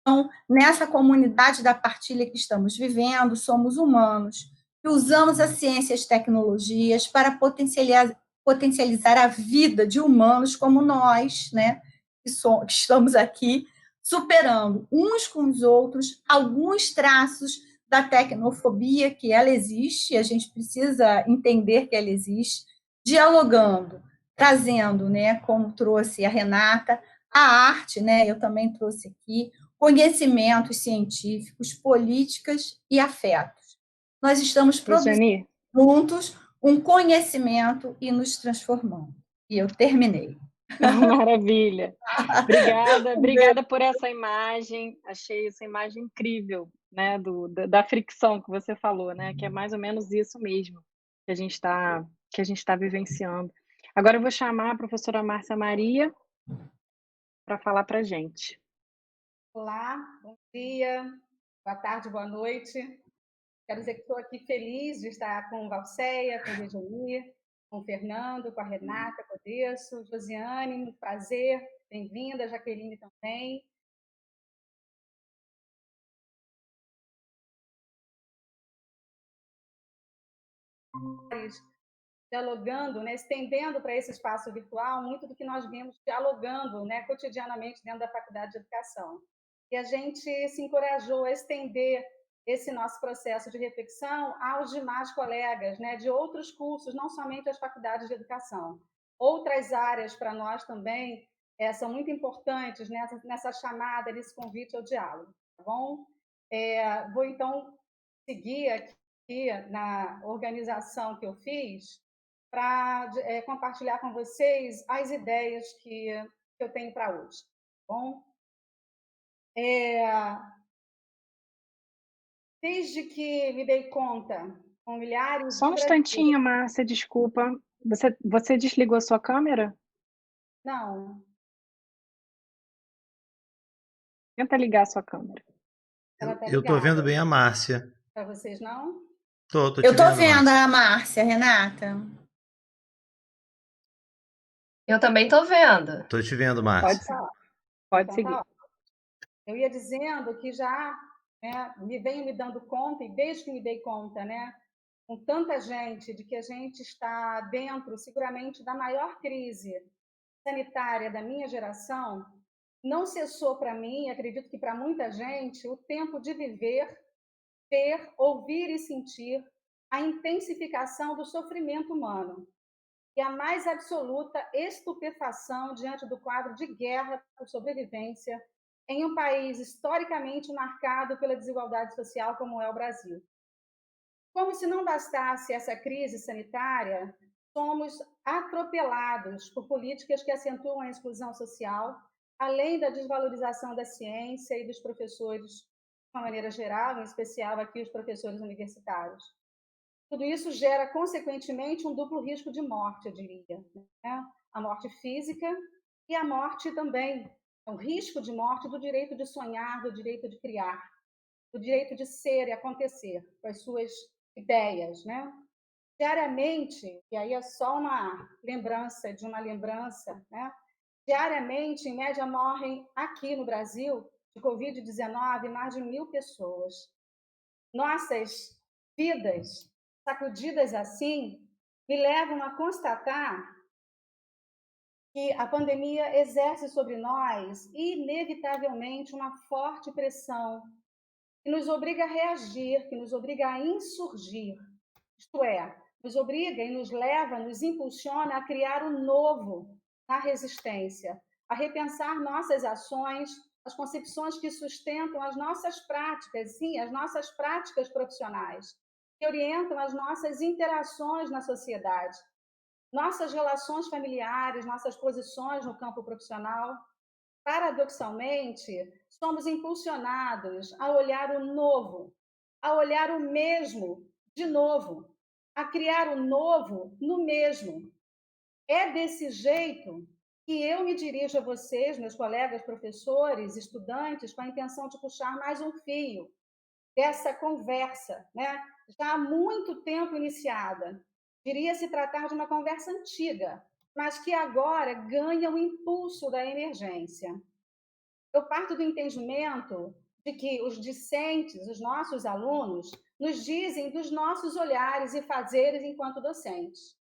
Então, nessa comunidade da partilha que estamos vivendo, somos humanos, que usamos as ciências e tecnologias para potencializar a vida de humanos como nós, né, que estamos aqui, superando uns com os outros alguns traços da tecnofobia, que ela existe, a gente precisa entender que ela existe, dialogando, trazendo, né, como trouxe a Renata, a arte, né, eu também trouxe aqui, conhecimentos científicos, políticas e afetos. Nós estamos produzindo juntos um conhecimento e nos transformando. E eu terminei. Maravilha. Obrigada por essa imagem. Achei essa imagem incrível, né, da fricção que você falou, né, que é mais ou menos isso mesmo que a gente está vivenciando. Agora eu vou chamar a professora Márcia Maria para falar para a gente. Olá, bom dia, boa tarde, boa noite. Quero dizer que estou aqui feliz de estar com Valceia, com Virginie, com o Fernando, com a Renata, com o Desso, Josiane, um prazer, bem-vinda, Jaqueline também. Dialogando, né, estendendo para esse espaço virtual muito do que nós vimos dialogando, né, cotidianamente dentro da Faculdade de Educação. E a gente se encorajou a estender esse nosso processo de reflexão aos demais colegas, né, de outros cursos, não somente as faculdades de educação. Outras áreas para nós também são muito importantes nessa chamada, nesse convite ao diálogo, tá bom? Vou então seguir aqui na organização que eu fiz para compartilhar com vocês as ideias que eu tenho para hoje, tá bom? Desde que me dei conta, com milhares Só um instantinho, Márcia, desculpa. Você desligou a sua câmera? Não. Tenta ligar a sua câmera. Eu estou vendo bem a Márcia. Para vocês, não? Eu estou vendo a Márcia, Renata. Eu também estou vendo. Estou te vendo, Márcia. Pode seguir. Eu ia dizendo que já venho me dando conta, e desde que me dei conta, né, com tanta gente, de que a gente está dentro, seguramente, da maior crise sanitária da minha geração, não cessou para mim, acredito que para muita gente, o tempo de viver, ver, ouvir e sentir a intensificação do sofrimento humano e a mais absoluta estupefação diante do quadro de guerra por sobrevivência em um país historicamente marcado pela desigualdade social como é o Brasil. Como se não bastasse essa crise sanitária, somos atropelados por políticas que acentuam a exclusão social, além da desvalorização da ciência e dos professores, de uma maneira geral, em especial aqui os professores universitários. Tudo isso gera, consequentemente, um duplo risco de morte, eu diria, né? A morte física e a morte também, o risco de morte do direito de sonhar, do direito de criar, do direito de ser e acontecer, com as suas ideias, né? Diariamente, e aí é só uma lembrança de uma lembrança, né? Diariamente, em média, morrem aqui no Brasil, de Covid-19, mais de 1.000 pessoas. Nossas vidas sacudidas assim me levam a constatar que a pandemia exerce sobre nós, inevitavelmente, uma forte pressão que nos obriga a reagir, que nos obriga a insurgir. Isto é, nos obriga e nos leva, nos impulsiona a criar o novo na resistência, a repensar nossas ações, as concepções que sustentam as nossas práticas, sim, as nossas práticas profissionais, que orientam as nossas interações na sociedade, nossas relações familiares, nossas posições no campo profissional. Paradoxalmente, somos impulsionados a olhar o novo, a olhar o mesmo de novo, a criar o novo no mesmo. É desse jeito que eu me dirijo a vocês, meus colegas professores, estudantes, com a intenção de puxar mais um fio dessa conversa, né? Já há muito tempo iniciada. Diria se tratar de uma conversa antiga, mas que agora ganha o impulso da emergência. Eu parto do entendimento de que os discentes, os nossos alunos, nos dizem dos nossos olhares e fazeres enquanto docentes.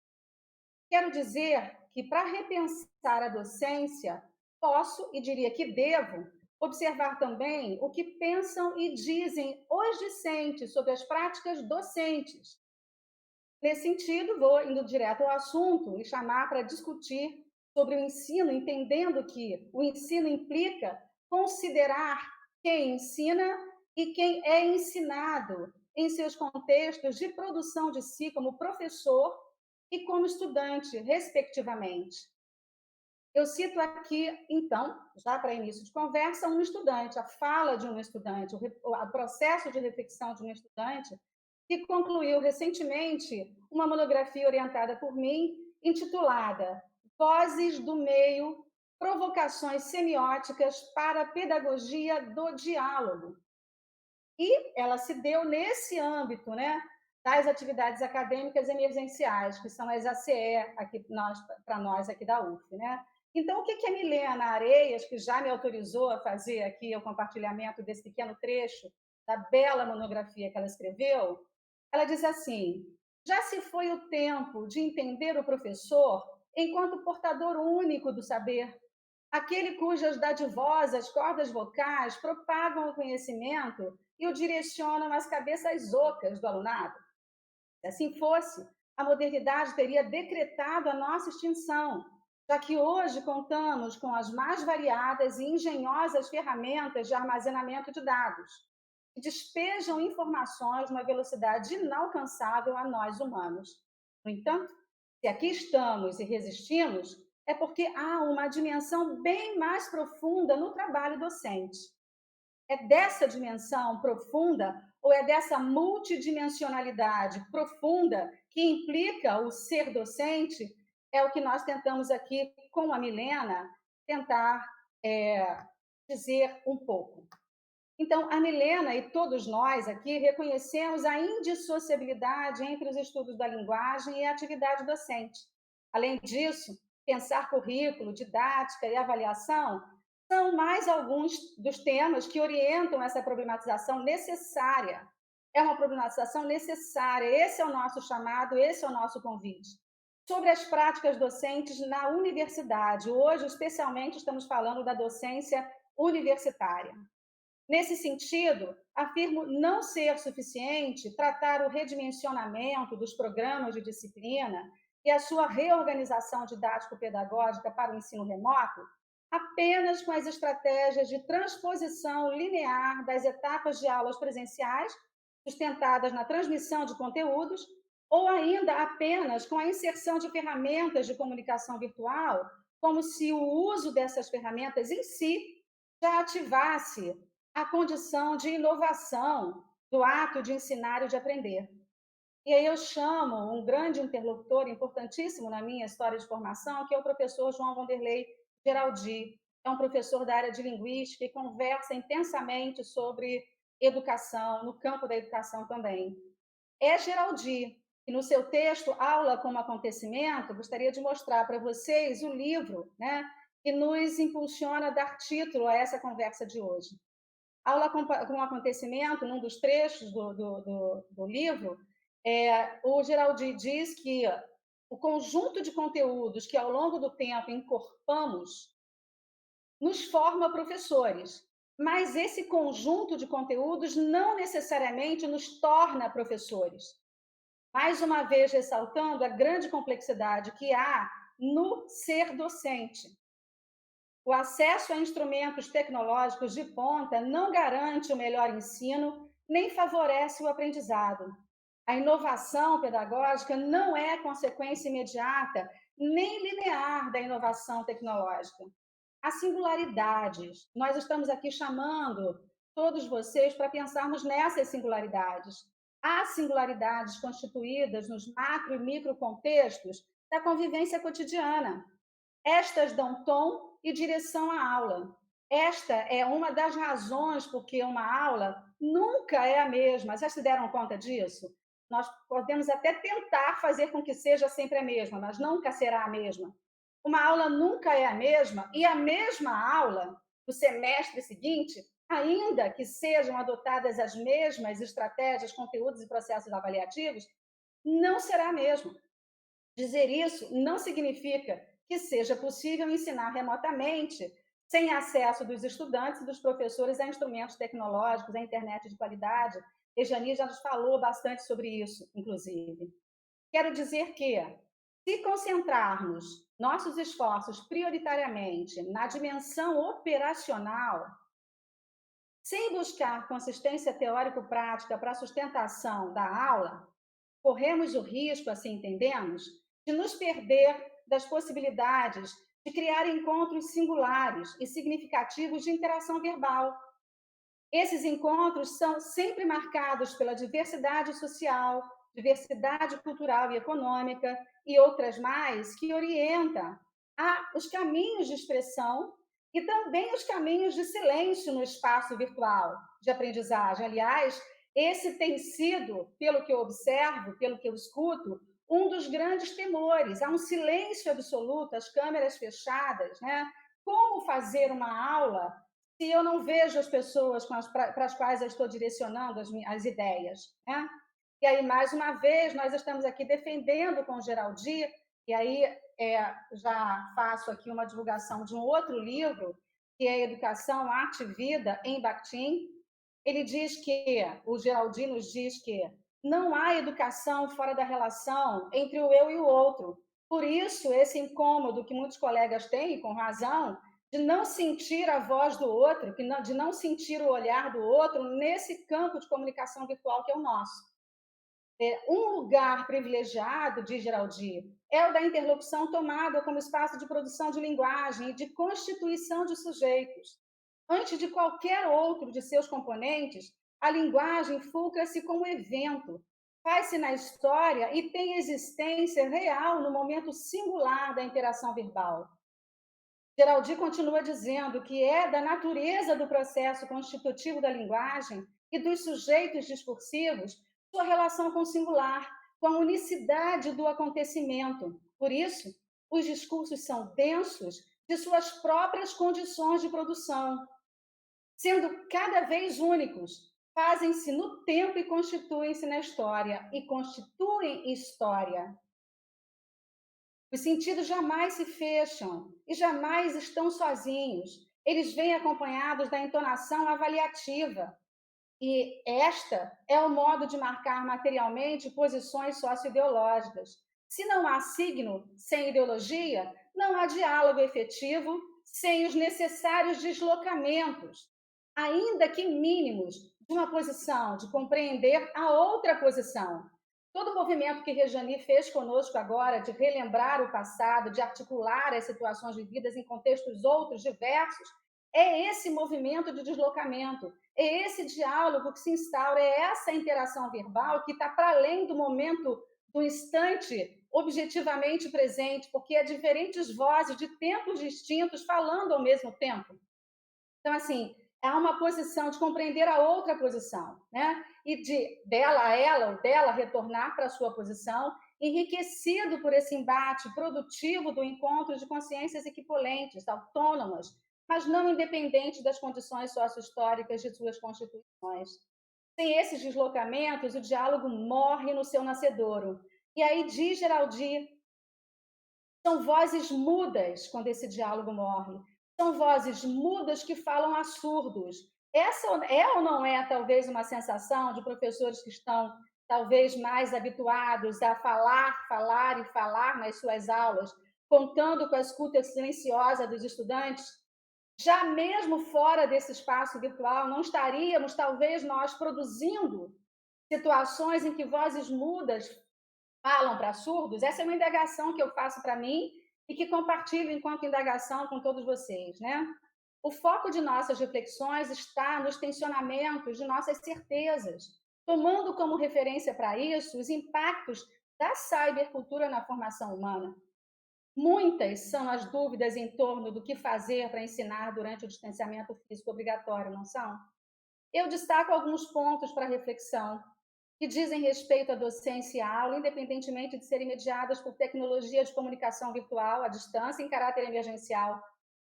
Quero dizer que, para repensar a docência, posso e diria que devo observar também o que pensam e dizem os discentes sobre as práticas docentes. Nesse sentido, vou indo direto ao assunto e chamar para discutir sobre o ensino, entendendo que o ensino implica considerar quem ensina e quem é ensinado em seus contextos de produção de si como professor e como estudante, respectivamente. Eu cito aqui, então, já para início de conversa, um estudante, a fala de um estudante, o processo de reflexão de um estudante, que concluiu recentemente uma monografia orientada por mim, intitulada Vozes do Meio, Provocações Semióticas para a Pedagogia do Diálogo. E ela se deu nesse âmbito, né, das atividades acadêmicas emergenciais, que são as ACE aqui para nós aqui da UF, né? Então, o que a Milena Areias, que já me autorizou a fazer aqui o compartilhamento desse pequeno trecho da bela monografia que ela escreveu, ela diz assim: já se foi o tempo de entender o professor enquanto portador único do saber, aquele cujas dadivosas cordas vocais propagam o conhecimento e o direcionam às cabeças ocas do alunado. Se assim fosse, a modernidade teria decretado a nossa extinção, já que hoje contamos com as mais variadas e engenhosas ferramentas de armazenamento de dados, que despejam informações numa velocidade inalcançável a nós humanos. No entanto, se aqui estamos e resistimos, é porque há uma dimensão bem mais profunda no trabalho docente. É dessa dimensão profunda ou é dessa multidimensionalidade profunda que implica o ser docente? É o que nós tentamos aqui, com a Milena, tentar dizer um pouco. Então, a Milena e todos nós aqui reconhecemos a indissociabilidade entre os estudos da linguagem e a atividade docente. Além disso, pensar currículo, didática e avaliação são mais alguns dos temas que orientam essa problematização necessária. É uma problematização necessária, esse é o nosso chamado, esse é o nosso convite. Sobre as práticas docentes na universidade, hoje, especialmente, estamos falando da docência universitária. Nesse sentido, afirmo não ser suficiente tratar o redimensionamento dos programas de disciplina e a sua reorganização didático-pedagógica para o ensino remoto apenas com as estratégias de transposição linear das etapas de aulas presenciais, sustentadas na transmissão de conteúdos, ou ainda apenas com a inserção de ferramentas de comunicação virtual, como se o uso dessas ferramentas em si já ativasse a condição de inovação do ato de ensinar e de aprender. E aí eu chamo um grande interlocutor importantíssimo na minha história de formação, que é o professor João Vanderlei Geraldi. É um professor da área de linguística e conversa intensamente sobre educação, no campo da educação também. É Geraldi, que no seu texto Aula como Acontecimento, gostaria de mostrar para vocês o livro, né, que nos impulsiona a dar título a essa conversa de hoje. Aula com Acontecimento, num dos trechos do livro, o Geraldi diz que o conjunto de conteúdos que ao longo do tempo incorporamos nos forma professores, mas esse conjunto de conteúdos não necessariamente nos torna professores. Mais uma vez ressaltando a grande complexidade que há no ser docente. O acesso a instrumentos tecnológicos de ponta não garante o melhor ensino, nem favorece o aprendizado. A inovação pedagógica não é consequência imediata, nem linear da inovação tecnológica. Há singularidades. Nós estamos aqui chamando todos vocês para pensarmos nessas singularidades. Há singularidades constituídas nos macro e micro contextos da convivência cotidiana. Estas dão tom e direção à aula. Esta é uma das razões porque uma aula nunca é a mesma. Vocês se deram conta disso? Nós podemos até tentar fazer com que seja sempre a mesma, mas nunca será a mesma. Uma aula nunca é a mesma, e a mesma aula do semestre seguinte, ainda que sejam adotadas as mesmas estratégias, conteúdos e processos avaliativos, não será a mesma. Dizer isso não significa que seja possível ensinar remotamente, sem acesso dos estudantes e dos professores a instrumentos tecnológicos, a internet de qualidade. Rejane já nos falou bastante sobre isso, inclusive. Quero dizer que, se concentrarmos nossos esforços prioritariamente na dimensão operacional, sem buscar consistência teórico-prática para a sustentação da aula, corremos o risco, assim entendemos, de nos perder das possibilidades de criar encontros singulares e significativos de interação verbal. Esses encontros são sempre marcados pela diversidade social, diversidade cultural e econômica e outras mais que orientam os caminhos de expressão e também os caminhos de silêncio no espaço virtual de aprendizagem. Aliás, esse tem sido, pelo que eu observo, pelo que eu escuto, um dos grandes temores. Há um silêncio absoluto, as câmeras fechadas, né? Como fazer uma aula se eu não vejo as pessoas para as quais eu estou direcionando as ideias, né? E aí, mais uma vez, nós estamos aqui defendendo com o Geraldi, e aí já faço aqui uma divulgação de um outro livro, que é Educação, Arte e Vida, em Bakhtin. Ele diz que, o Geraldi nos diz que não há educação fora da relação entre o eu e o outro. Por isso, esse incômodo que muitos colegas têm, com razão, de não sentir a voz do outro, de não sentir o olhar do outro nesse campo de comunicação virtual que é o nosso. Um lugar privilegiado, diz Geraldi, é o da interlocução tomada como espaço de produção de linguagem e de constituição de sujeitos. Antes de qualquer outro de seus componentes, a linguagem fulcra-se como evento, faz-se na história e tem existência real no momento singular da interação verbal. Geraldi continua dizendo que é da natureza do processo constitutivo da linguagem e dos sujeitos discursivos sua relação com o singular, com a unicidade do acontecimento. Por isso, os discursos são densos de suas próprias condições de produção. Sendo cada vez únicos, fazem-se no tempo e constituem-se na história, e constituem história. Os sentidos jamais se fecham e jamais estão sozinhos. Eles vêm acompanhados da entonação avaliativa. E esta é o modo de marcar materialmente posições socioideológicas. Se não há signo sem ideologia, não há diálogo efetivo sem os necessários deslocamentos, ainda que mínimos, de uma posição, de compreender a outra posição. Todo o movimento que Rejane fez conosco agora, de relembrar o passado, de articular as situações vividas em contextos outros, diversos, é esse movimento de deslocamento, é esse diálogo que se instaura, é essa interação verbal que está para além do momento, do instante objetivamente presente, porque é diferentes vozes de tempos distintos falando ao mesmo tempo. Então, assim, há uma posição de compreender a outra posição, né? E dela a ela, ou dela retornar para a sua posição, enriquecido por esse embate produtivo do encontro de consciências equipolentes, autônomas, mas não independentes das condições sociohistóricas de suas constituições. Sem esses deslocamentos, o diálogo morre no seu nascedouro. E aí diz Geraldi, são vozes mudas quando esse diálogo morre. São vozes mudas que falam a surdos. Essa é ou não é, talvez, uma sensação de professores que estão, talvez, mais habituados a falar e falar nas suas aulas, contando com a escuta silenciosa dos estudantes? Já mesmo fora desse espaço virtual, não estaríamos, talvez, nós produzindo situações em que vozes mudas falam para surdos? Essa é uma indagação que eu faço para mim e que compartilho enquanto indagação com todos vocês, né? O foco de nossas reflexões está nos tensionamentos de nossas certezas, tomando como referência para isso os impactos da cybercultura na formação humana. Muitas são as dúvidas em torno do que fazer para ensinar durante o distanciamento físico obrigatório, não são? Eu destaco alguns pontos para reflexão que dizem respeito à docência e à aula, independentemente de serem mediadas por tecnologia de comunicação virtual à distância em caráter emergencial.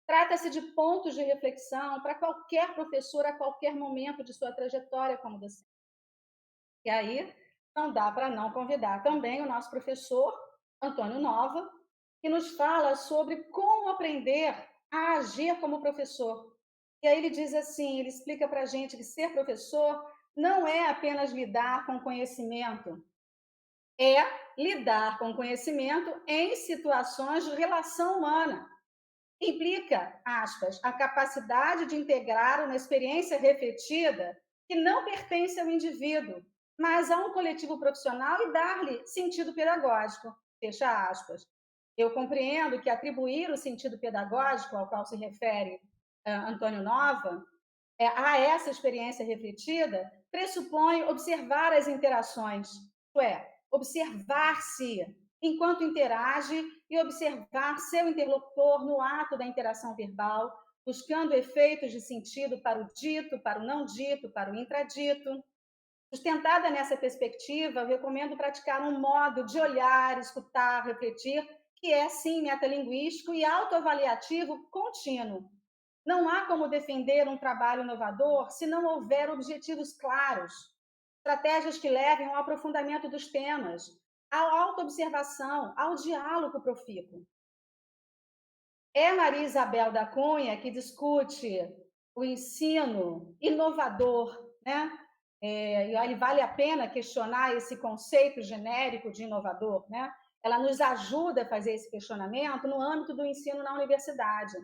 Trata-se de pontos de reflexão para qualquer professor a qualquer momento de sua trajetória como docente. E aí, não dá para não convidar também o nosso professor, Antônio Nova, que nos fala sobre como aprender a agir como professor. E aí ele diz assim, ele explica para a gente que ser professor não é apenas lidar com conhecimento, é lidar com conhecimento em situações de relação humana. Implica, aspas, a capacidade de integrar uma experiência refletida que não pertence ao indivíduo, mas a um coletivo profissional e dar-lhe sentido pedagógico, fecha aspas. Eu compreendo que atribuir o sentido pedagógico ao qual se refere Antônio Nova a essa experiência refletida pressupõe observar as interações, isto é, observar-se enquanto interage e observar seu interlocutor no ato da interação verbal, buscando efeitos de sentido para o dito, para o não dito, para o intradito. Sustentada nessa perspectiva, eu recomendo praticar um modo de olhar, escutar, refletir, que é, sim, metalinguístico e autoavaliativo contínuo. Não há como defender um trabalho inovador se não houver objetivos claros, estratégias que levem ao aprofundamento dos temas, à autoobservação, ao diálogo profícuo. É Maria Isabel da Cunha que discute o ensino inovador, né? E aí vale a pena questionar esse conceito genérico de inovador, né? Ela nos ajuda a fazer esse questionamento no âmbito do ensino na universidade.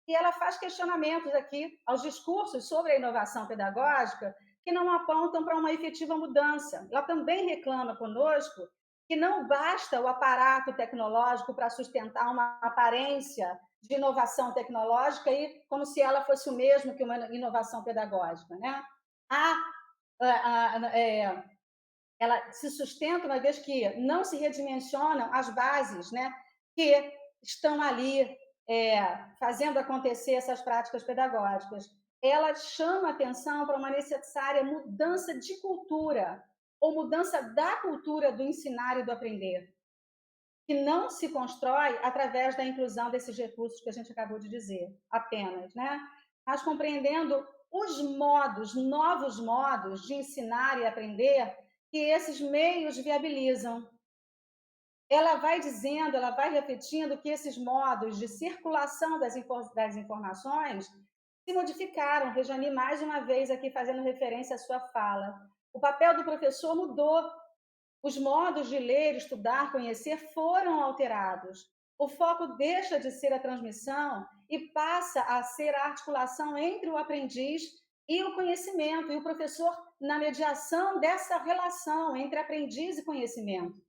E ela faz questionamentos aqui aos discursos sobre a inovação pedagógica que não apontam para uma efetiva mudança. Ela também reclama conosco que não basta o aparato tecnológico para sustentar uma aparência de inovação tecnológica e como se ela fosse o mesmo que uma inovação pedagógica, né? Ela se sustenta uma vez que não se redimensionam as bases, né, que estão ali fazendo acontecer essas práticas pedagógicas. Ela chama atenção para uma necessária mudança de cultura, ou mudança da cultura do ensinar e do aprender, que não se constrói através da inclusão desses recursos que a gente acabou de dizer, apenas, né? Mas compreendendo os modos, novos modos de ensinar e aprender que esses meios viabilizam. Ela vai dizendo, ela vai repetindo que esses modos de circulação das informações se modificaram. Rejane, mais uma vez aqui fazendo referência à sua fala. O papel do professor mudou. Os modos de ler, estudar, conhecer foram alterados. O foco deixa de ser a transmissão e passa a ser a articulação entre o aprendiz e o conhecimento, e o professor na mediação dessa relação entre aprendiz e conhecimento.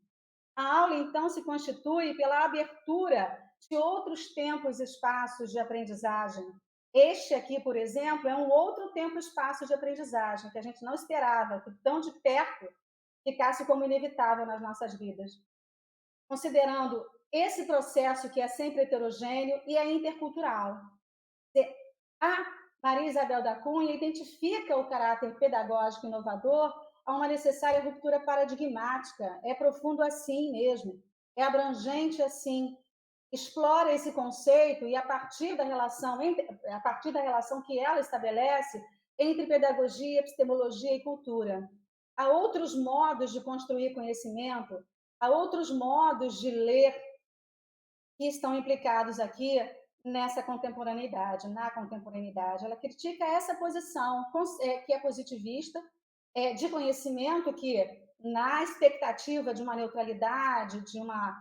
A aula, então, se constitui pela abertura de outros tempos e espaços de aprendizagem. Este aqui, por exemplo, é um outro tempo e espaço de aprendizagem que a gente não esperava, que tão de perto ficasse como inevitável nas nossas vidas. Considerando esse processo que é sempre heterogêneo e é intercultural. A Maria Isabel da Cunha identifica o caráter pedagógico inovador a uma necessária ruptura paradigmática. É profundo assim mesmo, é abrangente assim, explora esse conceito e a partir da relação que ela estabelece entre pedagogia, epistemologia e cultura. Há outros modos de construir conhecimento, há outros modos de ler que estão implicados aqui nessa contemporaneidade, na contemporaneidade. Ela critica essa posição que é positivista, de conhecimento que, na expectativa de uma neutralidade, de uma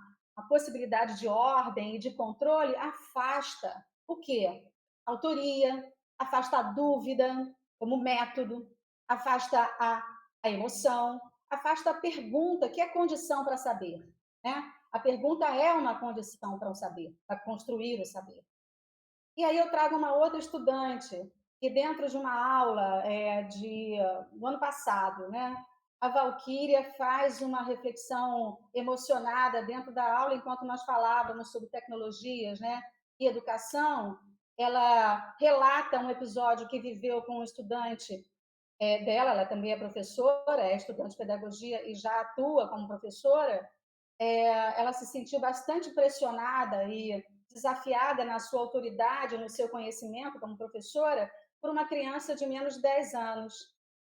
possibilidade de ordem e de controle, afasta o quê? Autoria, afasta a dúvida como método, afasta a emoção, afasta a pergunta, que é condição para saber, né? A pergunta é uma condição para o saber, para construir o saber. E aí eu trago uma outra estudante, que dentro de uma aula do ano passado, né, a Valquíria faz uma reflexão emocionada dentro da aula, enquanto nós falávamos sobre tecnologias, né, e educação. Ela relata um episódio que viveu com um estudante dela, ela também é professora, é estudante de pedagogia e já atua como professora. Ela se sentiu bastante pressionada e desafiada na sua autoridade, no seu conhecimento como professora, por uma criança de menos de 10 anos.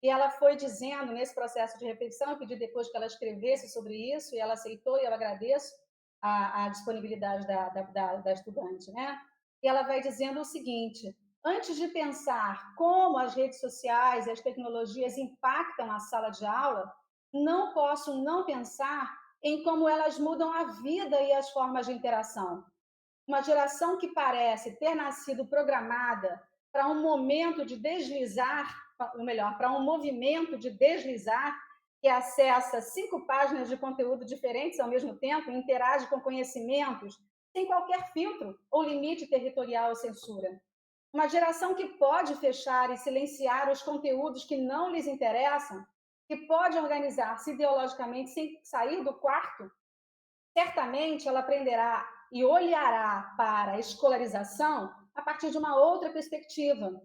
E ela foi dizendo, nesse processo de reflexão, eu pedi depois que ela escrevesse sobre isso, e ela aceitou, e eu agradeço a disponibilidade da estudante, né? E ela vai dizendo o seguinte: antes de pensar como as redes sociais e as tecnologias impactam a sala de aula, não posso não pensar em como elas mudam a vida e as formas de interação. Uma geração que parece ter nascido programada para um momento de deslizar, ou melhor, para um movimento de deslizar, que acessa 5 páginas de conteúdo diferentes ao mesmo tempo e interage com conhecimentos sem qualquer filtro ou limite territorial ou censura. Uma geração que pode fechar e silenciar os conteúdos que não lhes interessam, que pode organizar-se ideologicamente sem sair do quarto. Certamente ela aprenderá e olhará para a escolarização a partir de uma outra perspectiva.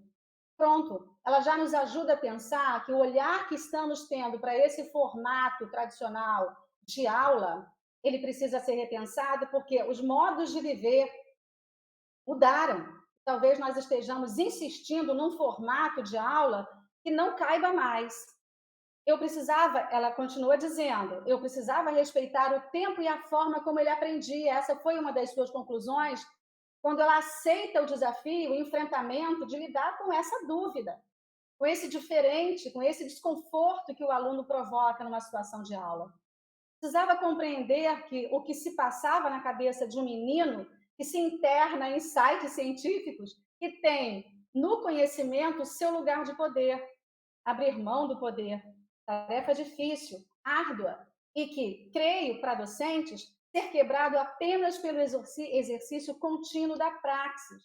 Pronto, ela já nos ajuda a pensar que o olhar que estamos tendo para esse formato tradicional de aula, ele precisa ser repensado porque os modos de viver mudaram. Talvez nós estejamos insistindo num formato de aula que não caiba mais. Ela continua dizendo, eu precisava respeitar o tempo e a forma como ele aprendia. Essa foi uma das suas conclusões, quando ela aceita o desafio, o enfrentamento de lidar com essa dúvida, com esse diferente, com esse desconforto que o aluno provoca numa situação de aula. Precisava compreender que o que se passava na cabeça de um menino que se interna em sites científicos e tem no conhecimento o seu lugar de poder, abrir mão do poder, tarefa difícil, árdua, e que, creio, para docentes, ser quebrado apenas pelo exercício contínuo da praxis,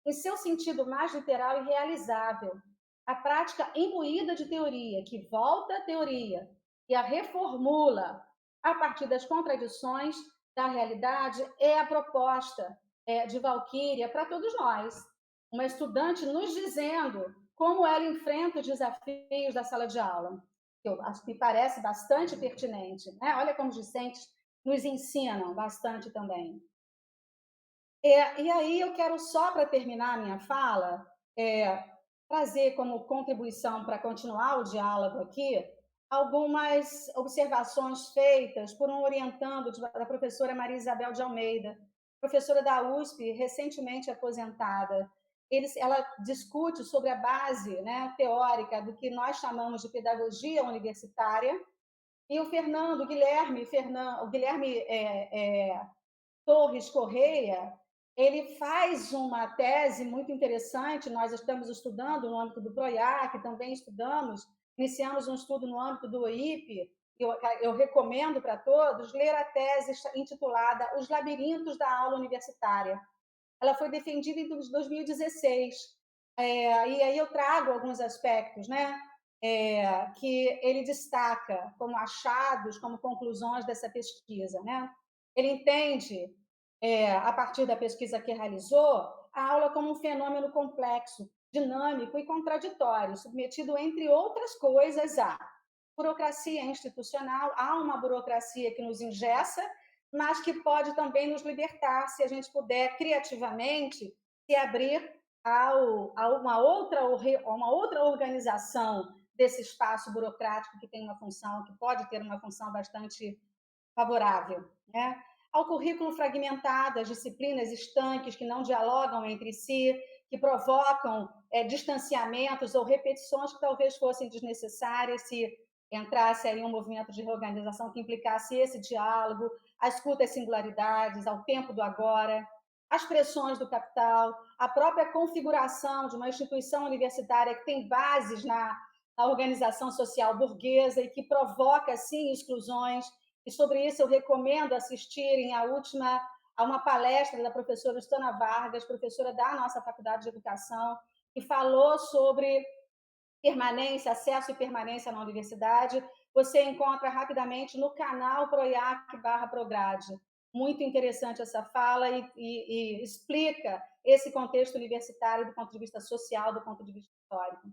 em seu sentido mais literal e realizável. A prática imbuída de teoria, que volta à teoria e a reformula a partir das contradições da realidade, é a proposta de Valquíria para todos nós. Uma estudante nos dizendo como ela enfrenta os desafios da sala de aula, que eu acho que me parece bastante pertinente, né? Olha como os discentes nos ensinam bastante também. E aí eu quero só, para terminar a minha fala, trazer como contribuição para continuar o diálogo aqui, algumas observações feitas por um orientando da professora Maria Isabel de Almeida, professora da USP, recentemente aposentada. Ela discute sobre a base, né, teórica do que nós chamamos de pedagogia universitária, e o Guilherme Torres Correia, ele faz uma tese muito interessante. Nós estamos estudando no âmbito do PROIAC, também iniciamos um estudo no âmbito do OIP. Eu recomendo para todos ler a tese intitulada Os Labirintos da Aula Universitária. Ela foi defendida em 2016. E aí eu trago alguns aspectos, né, que ele destaca como achados, como conclusões dessa pesquisa, né? Ele entende, a partir da pesquisa que realizou, a aula como um fenômeno complexo, dinâmico e contraditório, submetido, entre outras coisas, à burocracia institucional. Há uma burocracia que nos engessa, mas que pode também nos libertar se a gente puder criativamente se abrir a uma outra organização desse espaço burocrático que tem uma função, que pode ter uma função bastante favorável, né? Ao currículo fragmentado, as disciplinas estanques que não dialogam entre si, que provocam distanciamentos ou repetições que talvez fossem desnecessárias se entrasse aí um movimento de reorganização que implicasse esse diálogo, a escuta às singularidades, ao tempo do agora, as pressões do capital, a própria configuração de uma instituição universitária que tem bases na organização social burguesa e que provoca, sim, exclusões. E sobre isso eu recomendo assistirem a última a uma palestra da professora Stana Vargas, professora da nossa Faculdade de Educação, que falou sobre permanência, acesso e permanência na universidade. Você encontra rapidamente no canal PROIAC/Prograde. Muito interessante essa fala e explica esse contexto universitário do ponto de vista social, do ponto de vista histórico.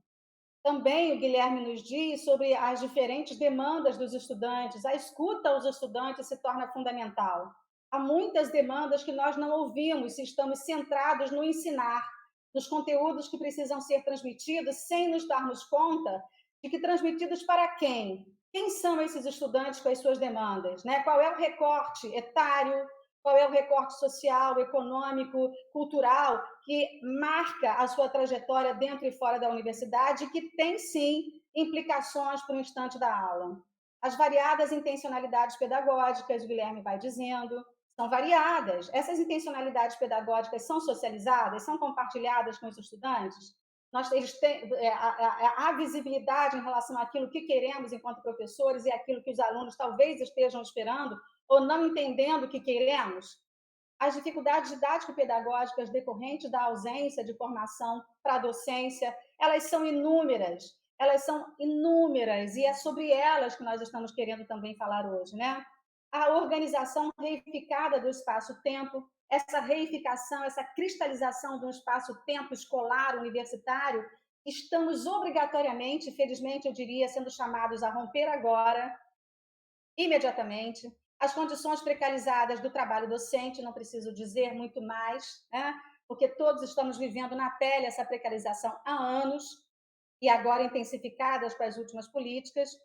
Também o Guilherme nos diz sobre as diferentes demandas dos estudantes. A escuta aos estudantes se torna fundamental. Há muitas demandas que nós não ouvimos se estamos centrados no ensinar, nos conteúdos que precisam ser transmitidos, sem nos darmos conta de que transmitidos para quem? Quem são esses estudantes com as suas demandas? Né? Qual é o recorte etário? Qual é o recorte social, econômico, cultural que marca a sua trajetória dentro e fora da universidade e que tem, sim, implicações para o instante da aula? As variadas intencionalidades pedagógicas, o Guilherme vai dizendo, são variadas. Essas intencionalidades pedagógicas são socializadas, são compartilhadas com os estudantes? Eles têm a visibilidade em relação àquilo que queremos enquanto professores e aquilo que os alunos talvez estejam esperando ou não entendendo o que queremos? As dificuldades didático-pedagógicas decorrentes da ausência de formação para a docência, elas são inúmeras, e é sobre elas que nós estamos querendo também falar hoje, né? A organização reificada do espaço-tempo, essa reificação, essa cristalização de um espaço-tempo escolar, universitário, estamos obrigatoriamente, felizmente eu diria, sendo chamados a romper agora, imediatamente. As condições precarizadas do trabalho docente, não preciso dizer muito mais, né? Porque todos estamos vivendo na pele essa precarização há anos, e agora intensificadas com as últimas políticas.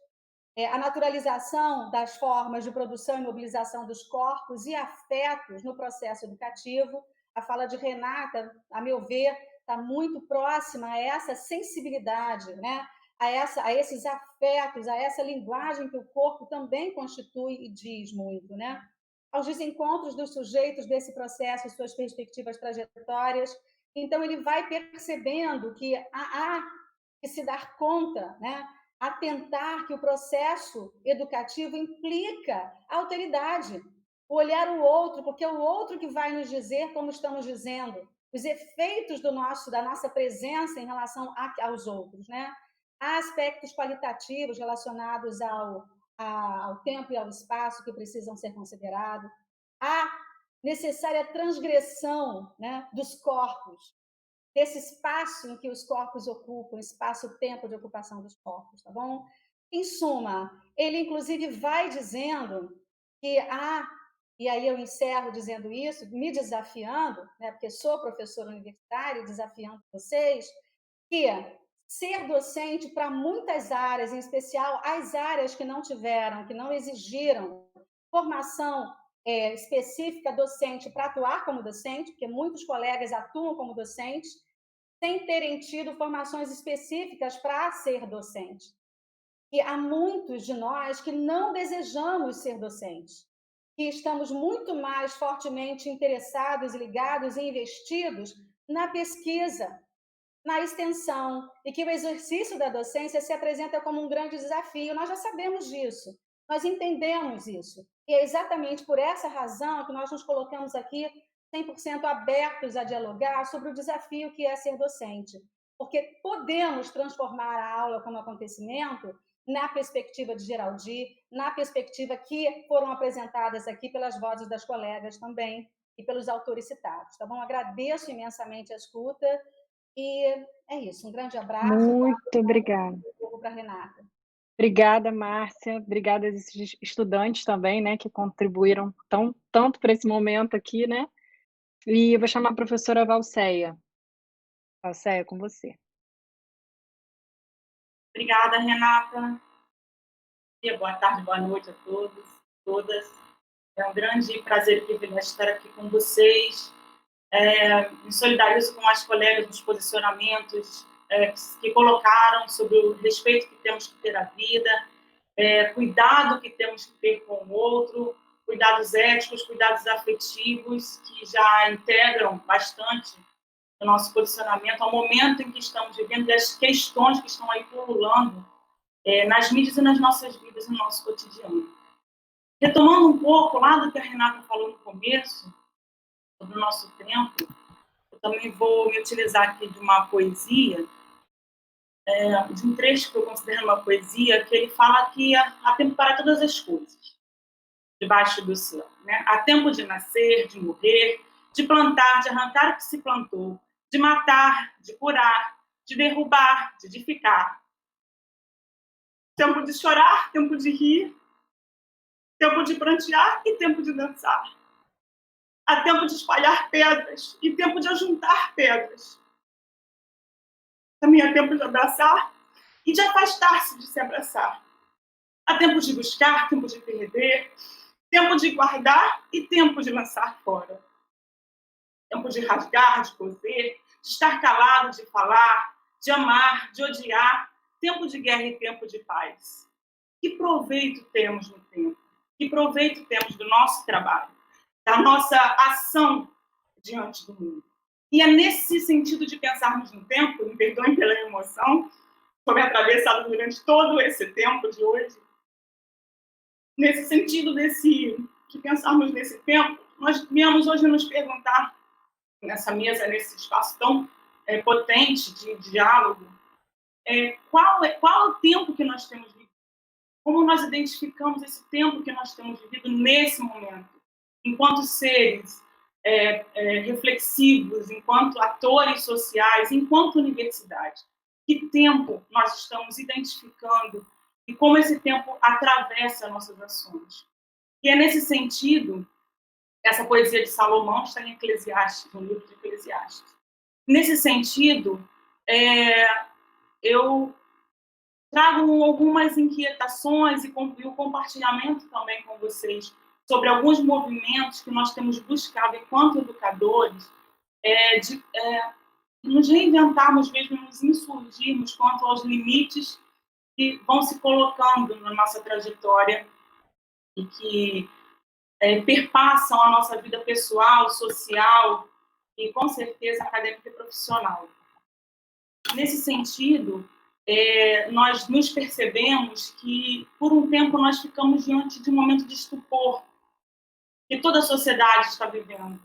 A naturalização das formas de produção e mobilização dos corpos e afetos no processo educativo. A fala de Renata, a meu ver, está muito próxima a essa sensibilidade, né? a esses afetos, a essa linguagem que o corpo também constitui e diz muito, né? Aos desencontros dos sujeitos desse processo e suas perspectivas trajetórias. Então, ele vai percebendo que há que se dar conta, né? Atentar que o processo educativo implica a alteridade, o olhar o outro, porque é o outro que vai nos dizer como estamos dizendo, os efeitos da nossa presença em relação aos outros, né? Há aspectos qualitativos relacionados ao tempo e ao espaço que precisam ser considerados. Há necessária transgressão, né, dos corpos, desse espaço em que os corpos ocupam, espaço-tempo de ocupação dos corpos, tá bom? Em suma, ele inclusive vai dizendo que e aí eu encerro dizendo isso, me desafiando, né, porque sou professora universitária, desafiando vocês, que ser docente para muitas áreas, em especial as áreas que não tiveram, que não exigiram formação específica docente para atuar como docente, porque muitos colegas atuam como docentes, sem terem tido formações específicas para ser docente. E há muitos de nós que não desejamos ser docentes, que estamos muito mais fortemente interessados, ligados e investidos na pesquisa, na extensão, e que o exercício da docência se apresenta como um grande desafio. Nós já sabemos disso, nós entendemos isso. E é exatamente por essa razão que nós nos colocamos aqui 100% abertos a dialogar sobre o desafio que é ser docente. Porque podemos transformar a aula como acontecimento na perspectiva de Geraldi, na perspectiva que foram apresentadas aqui pelas vozes das colegas também e pelos autores citados. Tá bom? Agradeço imensamente a escuta e é isso. Um grande abraço. Muito obrigada. Para a Renata. Obrigada, Márcia. Obrigada a esses estudantes também, né, que contribuíram tanto para esse momento aqui, né? E eu vou chamar a professora Valceia. Valceia, com você. Obrigada, Renata. Boa tarde, boa noite a todos, todas. É um grande prazer e privilégio estar aqui com vocês. Me solidarizo com as colegas nos posicionamentos que colocaram sobre o respeito que temos que ter à vida, cuidado que temos que ter com o outro, cuidados éticos, cuidados afetivos, que já integram bastante o nosso posicionamento ao momento em que estamos vivendo e as questões que estão aí pululando nas mídias e nas nossas vidas, no nosso cotidiano. Retomando um pouco lá do que a Renata falou no começo, sobre o nosso tempo, eu também vou me utilizar aqui de uma poesia, de um trecho que eu considero uma poesia, que ele fala que há tempo para todas as coisas, debaixo do céu. Né? Há tempo de nascer, de morrer, de plantar, de arrancar o que se plantou, de matar, de curar, de derrubar, de edificar. Tempo de chorar, tempo de rir, tempo de prantear e tempo de dançar. Há tempo de espalhar pedras e tempo de ajuntar pedras. Também há tempo de abraçar e de afastar-se de se abraçar. Há tempo de buscar, tempo de perder, tempo de guardar e tempo de lançar fora. Tempo de rasgar, de coser, de estar calado, de falar, de amar, de odiar, tempo de guerra e tempo de paz. Que proveito temos no tempo? Que proveito temos do nosso trabalho, da nossa ação diante do mundo? E é nesse sentido de pensarmos no tempo, me perdoem pela emoção, estou me atravessado durante todo esse tempo de hoje, nesse sentido de pensarmos nesse tempo, nós viemos hoje nos perguntar, nessa mesa, nesse espaço tão potente de diálogo, qual é o tempo que nós temos vivido? Como nós identificamos esse tempo que nós temos vivido nesse momento, enquanto seres reflexivos, enquanto atores sociais, enquanto universidade? Que tempo nós estamos identificando e como esse tempo atravessa nossas ações? E é nesse sentido, essa poesia de Salomão está em Eclesiastes, no livro de Eclesiastes. Nesse sentido, eu trago algumas inquietações e o compartilhamento também com vocês sobre alguns movimentos que nós temos buscado enquanto educadores, de nos reinventarmos mesmo, nos insurgirmos quanto aos limites que vão se colocando na nossa trajetória e que perpassam a nossa vida pessoal, social e, com certeza, acadêmica e profissional. Nesse sentido, nós nos percebemos que, por um tempo, nós ficamos diante de um momento de estupor que toda a sociedade está vivendo.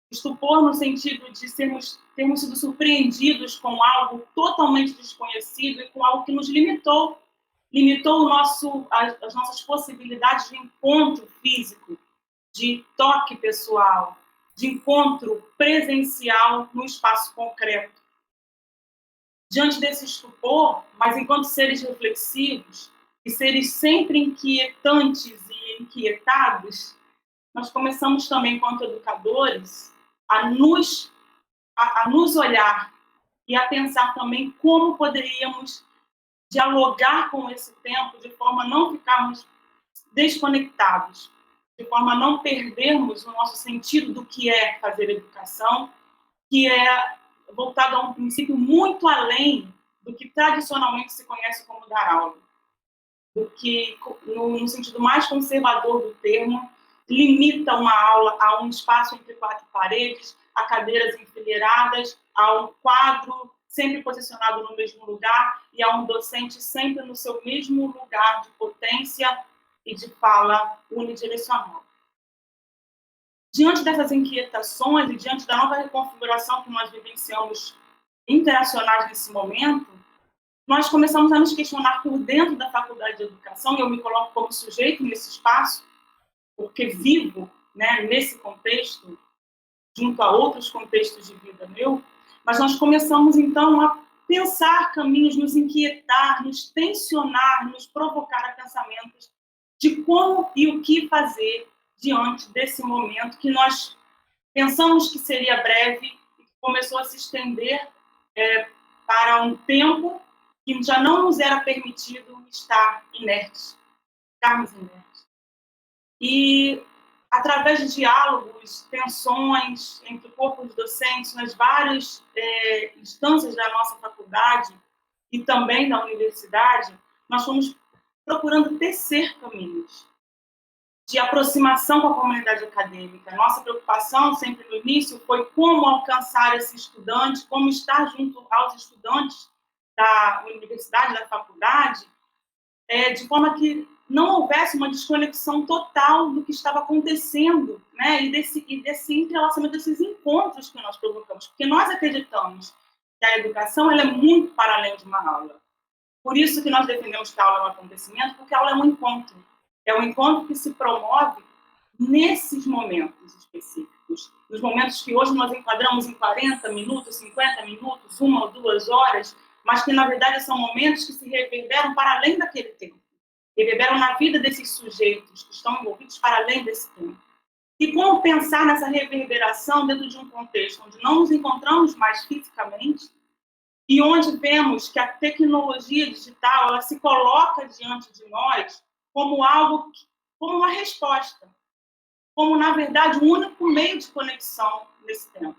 Estupor no sentido de termos sido surpreendidos com algo totalmente desconhecido e com algo que nos limitou as nossas possibilidades de encontro físico, de toque pessoal, de encontro presencial no espaço concreto. Diante desse estupor, mas enquanto seres reflexivos e seres sempre inquietantes e inquietados, nós começamos também, enquanto educadores, a nos olhar e a pensar também como poderíamos dialogar com esse tempo de forma a não ficarmos desconectados, de forma a não perdermos o nosso sentido do que é fazer educação, que é voltado a um princípio muito além do que tradicionalmente se conhece como dar aula, do que, no sentido mais conservador do termo, limita uma aula a um espaço entre quatro paredes, a cadeiras enfileiradas, a um quadro sempre posicionado no mesmo lugar e a um docente sempre no seu mesmo lugar de potência e de fala unidirecional. Diante dessas inquietações e diante da nova reconfiguração que nós vivenciamos interacionais nesse momento, nós começamos a nos questionar por dentro da Faculdade de Educação, e eu me coloco como sujeito nesse espaço, porque vivo, né, nesse contexto, junto a outros contextos de vida meu, mas nós começamos, então, a pensar caminhos, nos inquietar, nos tensionar, nos provocar a pensamentos de como e o que fazer diante desse momento que nós pensamos que seria breve e que começou a se estender para um tempo que já não nos era permitido estar inertes, ficarmos inertes. E, através de diálogos, tensões entre corpos docentes nas várias instâncias da nossa faculdade e também da universidade, nós fomos procurando tecer caminhos de aproximação com a comunidade acadêmica. Nossa preocupação, sempre no início, foi como alcançar esse estudante, como estar junto aos estudantes da universidade, da faculdade, de forma que não houvesse uma desconexão total do que estava acontecendo, né? E desse entrelaçamento, desses encontros que nós provocamos. Porque nós acreditamos que a educação ela é muito para além de uma aula. Por isso que nós defendemos que a aula é um acontecimento, porque a aula é um encontro. É um encontro que se promove nesses momentos específicos. Nos momentos que hoje nós enquadramos em 40 minutos, 50 minutos, 1 ou 2 horas, mas que, na verdade, são momentos que se reverberam para além daquele tempo. Reverberam na vida desses sujeitos que estão envolvidos para além desse tempo. E como pensar nessa reverberação dentro de um contexto onde não nos encontramos mais fisicamente e onde vemos que a tecnologia digital ela se coloca diante de nós como algo, como uma resposta, como, na verdade, um único meio de conexão nesse tempo.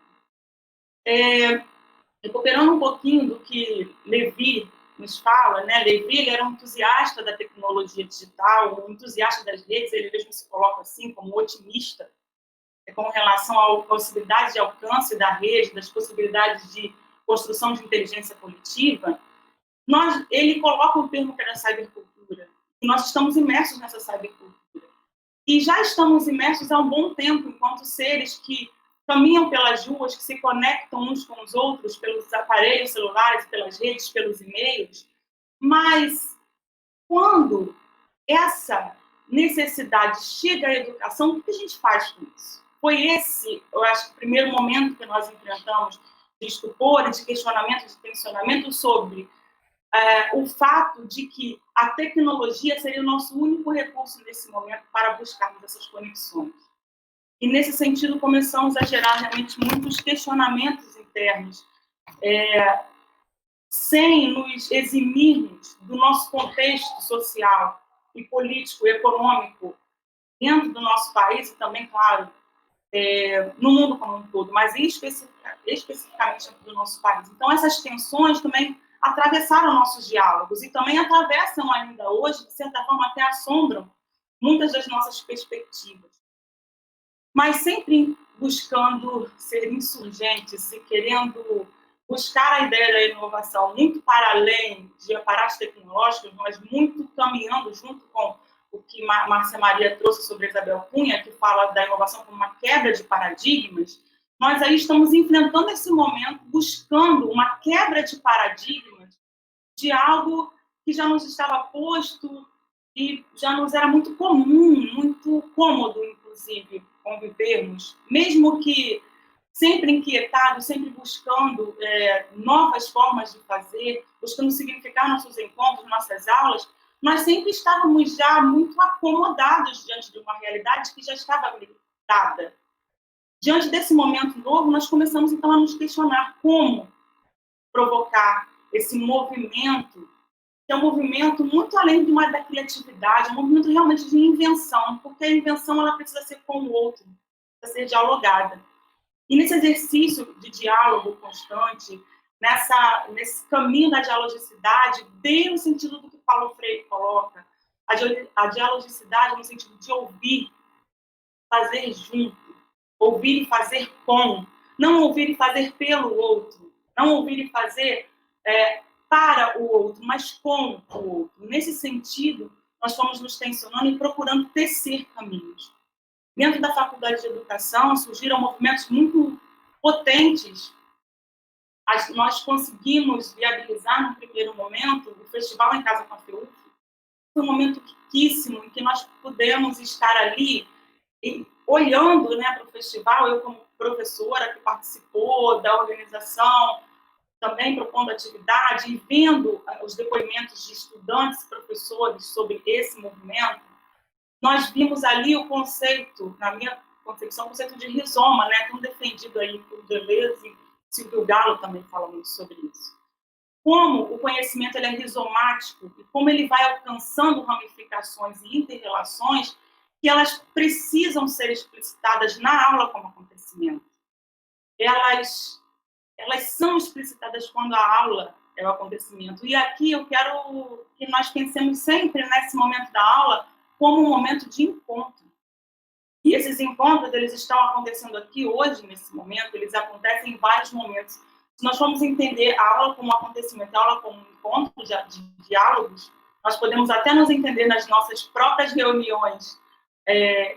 Recuperando um pouquinho do que Levi nos fala, né? Levi ele era um entusiasta da tecnologia digital, um entusiasta das redes, ele mesmo se coloca assim como otimista, com relação à possibilidade de alcance da rede, das possibilidades de construção de inteligência coletiva. Ele coloca o termo que era cybercultura, e nós estamos imersos nessa cybercultura. E já estamos imersos há um bom tempo, enquanto seres que caminham pelas ruas, que se conectam uns com os outros pelos aparelhos celulares, pelas redes, pelos e-mails. Mas quando essa necessidade chega à educação, o que a gente faz com isso? Foi esse, eu acho, o primeiro momento que nós enfrentamos de estupor e de questionamento, de tensionamento sobre o fato de que a tecnologia seria o nosso único recurso nesse momento para buscarmos essas conexões. E, nesse sentido, começamos a gerar realmente muitos questionamentos internos, sem nos eximirmos do nosso contexto social e político e econômico dentro do nosso país e também, claro, no mundo como um todo, mas especificamente dentro do nosso país. Então, essas tensões também atravessaram nossos diálogos e também atravessam ainda hoje, de certa forma, até assombram muitas das nossas perspectivas. Mas sempre buscando ser insurgentes e querendo buscar a ideia da inovação muito para além de aparatos tecnológicos, mas muito caminhando junto com o que Márcia Maria trouxe sobre Isabel Cunha, que fala da inovação como uma quebra de paradigmas. Nós aí estamos enfrentando esse momento, buscando uma quebra de paradigmas de algo que já nos estava posto e já nos era muito comum, muito cômodo, inclusive, convivermos, mesmo que sempre inquietados, sempre buscando novas formas de fazer, buscando significar nossos encontros, nossas aulas, nós sempre estávamos já muito acomodados diante de uma realidade que já estava dada. Diante desse momento novo, nós começamos, então, a nos questionar como provocar esse movimento, que é um movimento muito além da criatividade, é um movimento realmente de invenção, porque a invenção ela precisa ser com o outro, precisa ser dialogada. E nesse exercício de diálogo constante, nesse caminho da dialogicidade, bem no sentido do que Paulo Freire coloca, a dialogicidade no sentido de ouvir, fazer junto, ouvir e fazer com, não ouvir e fazer pelo outro, não ouvir e fazer para o outro, mas com o outro. Nesse sentido, nós fomos nos tensionando e procurando tecer caminhos. Dentro da Faculdade de Educação, surgiram movimentos muito potentes. Nós conseguimos viabilizar, no primeiro momento, o Festival em Casa com a FEUF. Foi um momento riquíssimo em que nós pudemos estar ali olhando, né, para o festival, eu como professora que participou da organização, também propondo atividade e vendo os depoimentos de estudantes e professores sobre esse movimento. Nós vimos ali o conceito, na minha concepção, o conceito de rizoma, né, tão defendido aí por Deleuze e Silvio Gallo também fala muito sobre isso. Como o conhecimento ele é rizomático e como ele vai alcançando ramificações e interrelações que elas precisam ser explicitadas na aula como acontecimento. Elas são explicitadas quando a aula é o acontecimento. E aqui eu quero que nós pensemos sempre nesse momento da aula como um momento de encontro. E esses encontros, eles estão acontecendo aqui hoje, nesse momento, eles acontecem em vários momentos. Se nós formos entender a aula como acontecimento, a aula como um encontro de diálogos, nós podemos até nos entender nas nossas próprias reuniões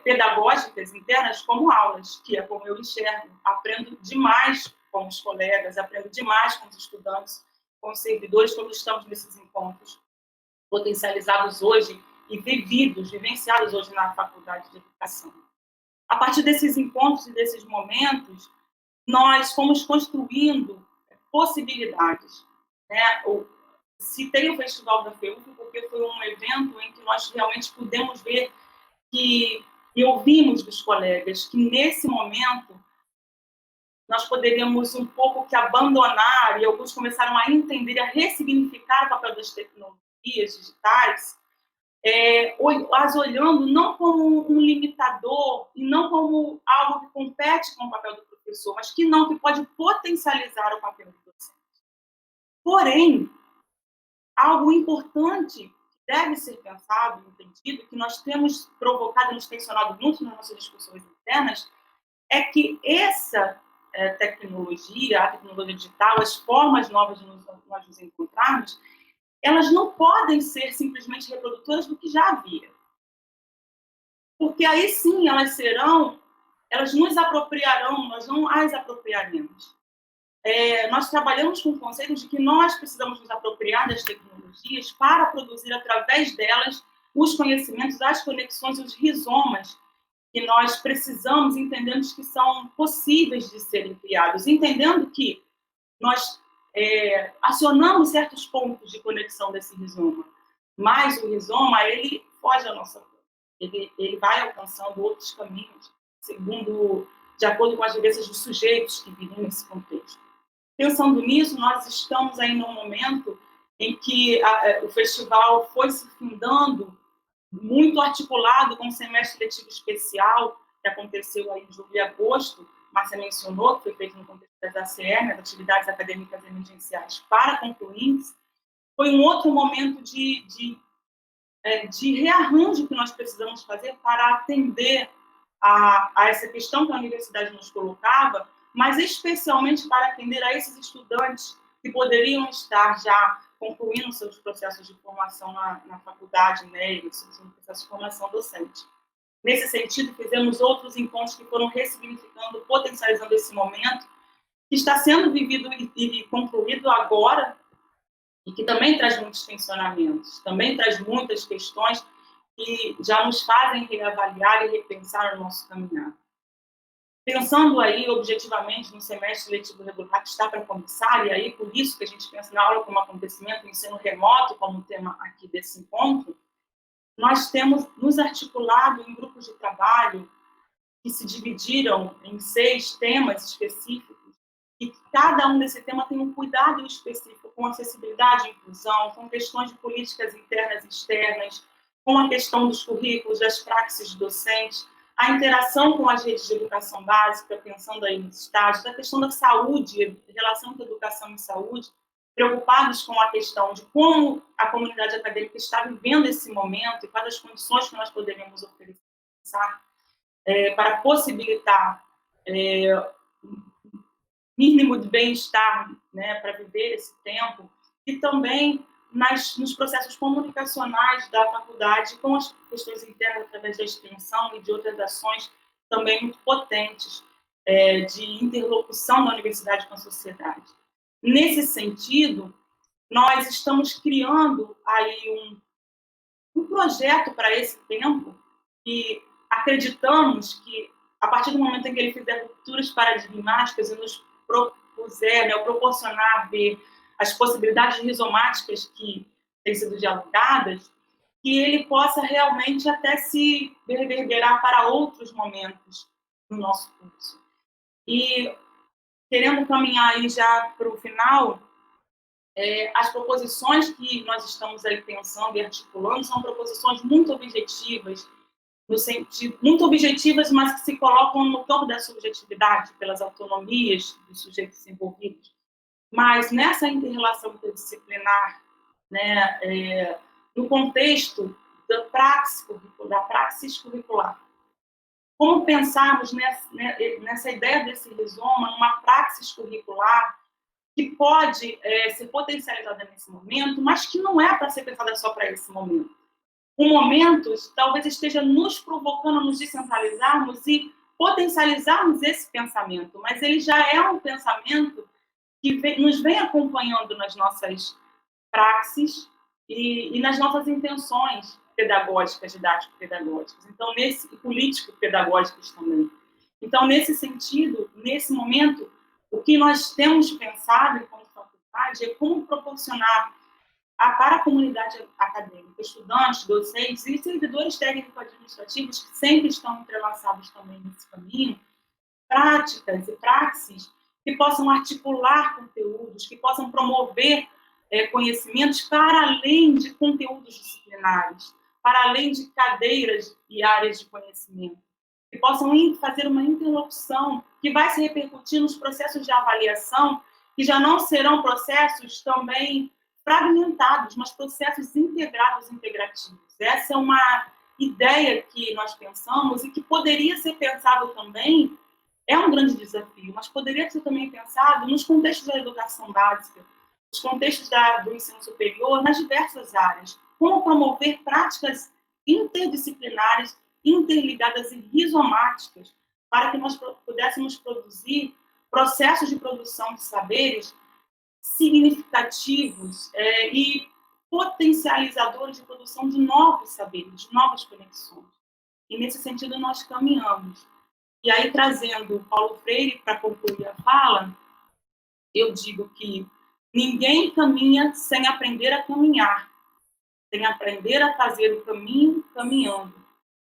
pedagógicas internas como aulas, que é como eu enxergo. Aprendo demais com os colegas, aprendo demais com os estudantes, com os servidores, quando estamos nesses encontros potencializados hoje e vivenciados hoje na Faculdade de Educação. A partir desses encontros e desses momentos, nós fomos construindo possibilidades, né? Citei o Festival da FEUF porque foi um evento em que nós realmente pudemos ver e ouvimos dos colegas que, nesse momento, nós poderíamos um pouco que abandonar, e alguns começaram a entender, a ressignificar o papel das tecnologias digitais, as olhando não como um limitador e não como algo que compete com o papel do professor, mas que pode potencializar o papel do docente. Porém, algo importante que deve ser pensado, entendido, que nós temos provocado e nos tensionado muito nas nossas discussões internas, é que essa tecnologia, a tecnologia digital, as formas novas de nós nos encontrarmos, elas não podem ser simplesmente reprodutoras do que já havia. Porque aí sim elas nos apropriarão, nós não as apropriaremos. Nós trabalhamos com o conceito de que nós precisamos nos apropriar das tecnologias para produzir, através delas, os conhecimentos, as conexões e os rizomas que nós precisamos, entendendo que são possíveis de serem criados, entendendo que nós acionamos certos pontos de conexão desse rizoma, mas o rizoma, ele foge à nossa conta. Ele vai alcançando outros caminhos, de acordo com as vivências dos sujeitos que vivem nesse contexto. Pensando nisso, nós estamos aí num momento em que o festival foi se fundando, muito articulado com o semestre letivo especial, que aconteceu aí em julho e agosto. Márcia mencionou, que foi feito no contexto das ACE, das Atividades Acadêmicas Emergenciais para Concluintes. Foi um outro momento de rearranjo que nós precisamos fazer para atender a essa questão que a universidade nos colocava, mas especialmente para atender a esses estudantes que poderiam estar já concluindo seus processos de formação na faculdade, né, e seus processos de formação docente. Nesse sentido, fizemos outros encontros que foram ressignificando, potencializando esse momento, que está sendo vivido e concluído agora, e que também traz muitos tensionamentos, também traz muitas questões que já nos fazem reavaliar e repensar o nosso caminhar. Pensando aí objetivamente no semestre letivo regular que está para começar, e aí por isso que a gente pensa na aula como acontecimento, o ensino remoto como tema aqui desse encontro, nós temos nos articulado em grupos de trabalho que se dividiram em 6 temas específicos, e cada um desse tema tem um cuidado específico com acessibilidade e inclusão, com questões de políticas internas e externas, com a questão dos currículos, das praxes docentes, a interação com as redes de educação básica, pensando aí nos estágios, a questão da saúde, relação com educação e saúde, preocupados com a questão de como a comunidade acadêmica está vivendo esse momento e quais as condições que nós poderíamos oferecer para possibilitar mínimo de bem-estar, né, para viver esse tempo, e também nos processos comunicacionais da faculdade, com as questões internas através da extensão e de outras ações também muito potentes de interlocução da universidade com a sociedade. Nesse sentido, nós estamos criando aí um projeto para esse tempo e acreditamos que, a partir do momento em que ele fizer rupturas paradigmáticas e nos propuser, né, proporcionar ver as possibilidades rizomáticas que têm sido dialogadas, que ele possa realmente até se reverberar para outros momentos no nosso curso. E, querendo caminhar aí já para o final, as proposições que nós estamos aí pensando e articulando são proposições muito objetivas, no sentido, muito objetivas, mas que se colocam no campo da subjetividade, pelas autonomias dos sujeitos envolvidos. Mas nessa inter-relação interdisciplinar, né, no contexto da praxis curricular, como pensarmos nessa ideia desse rizoma, numa praxis curricular que pode ser potencializada nesse momento, mas que não é para ser pensada só para esse momento. O momento talvez esteja nos provocando a nos descentralizarmos e potencializarmos esse pensamento, mas ele já é um pensamento que nos vem acompanhando nas nossas praxis e nas nossas intenções pedagógicas, didático-pedagógicas, então político-pedagógicas também. Então, nesse sentido, nesse momento, o que nós temos pensado enquanto faculdade é como proporcionar para a comunidade acadêmica, estudantes, docentes e servidores técnico-administrativos que sempre estão entrelaçados também nesse caminho, práticas e praxis que possam articular conteúdos, que possam promover conhecimentos para além de conteúdos disciplinares, para além de cadeiras e áreas de conhecimento, que possam fazer uma interlocução que vai se repercutir nos processos de avaliação, que já não serão processos também fragmentados, mas processos integrados, integrativos. Essa é uma ideia que nós pensamos e que poderia ser pensado também, é um grande desafio, mas poderia ser também pensado nos contextos da educação básica, nos contextos do ensino superior, nas diversas áreas. Como promover práticas interdisciplinares, interligadas e rizomáticas, para que nós pudéssemos produzir processos de produção de saberes significativos e potencializadores de produção de novos saberes, de novas conexões. E, nesse sentido, nós caminhamos. E aí, trazendo Paulo Freire para concluir a fala, eu digo que ninguém caminha sem aprender a caminhar, sem aprender a fazer o caminho caminhando,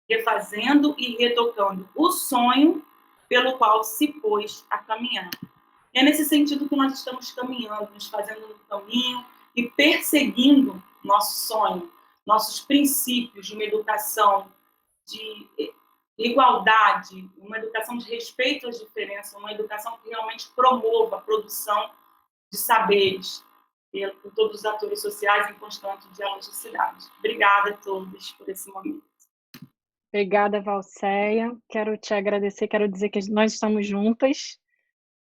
refazendo e retocando o sonho pelo qual se pôs a caminhar. É nesse sentido que nós estamos caminhando, nos fazendo no caminho e perseguindo nosso sonho, nossos princípios de uma educação de igualdade, uma educação de respeito às diferenças, uma educação que realmente promova a produção de saberes por todos os atores sociais em constante dialogicidade. Obrigada a todos por esse momento. Obrigada, Valceia. Quero te agradecer, quero dizer que nós estamos juntas,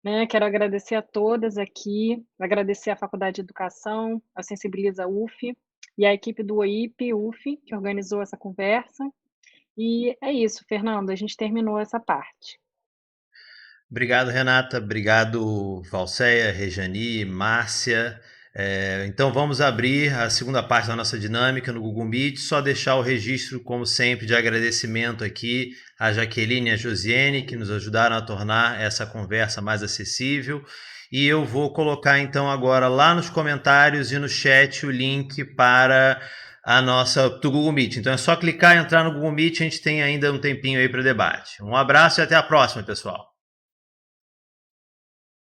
né? Quero agradecer a todas aqui, agradecer à Faculdade de Educação, a Sensibiliza UF e a equipe do OIP UF, que organizou essa conversa. E é isso, Fernando, a gente terminou essa parte. Obrigado, Renata. Obrigado, Valceia, Rejani, Márcia. Então, vamos abrir a segunda parte da nossa dinâmica no Google Meet. Só deixar o registro, como sempre, de agradecimento aqui a Jaqueline e a Josiane, que nos ajudaram a tornar essa conversa mais acessível. E eu vou colocar, então, agora lá nos comentários e no chat o link para do Google Meet. Então, é só clicar e entrar no Google Meet. A gente tem ainda um tempinho aí para debate. Um abraço e até a próxima, pessoal.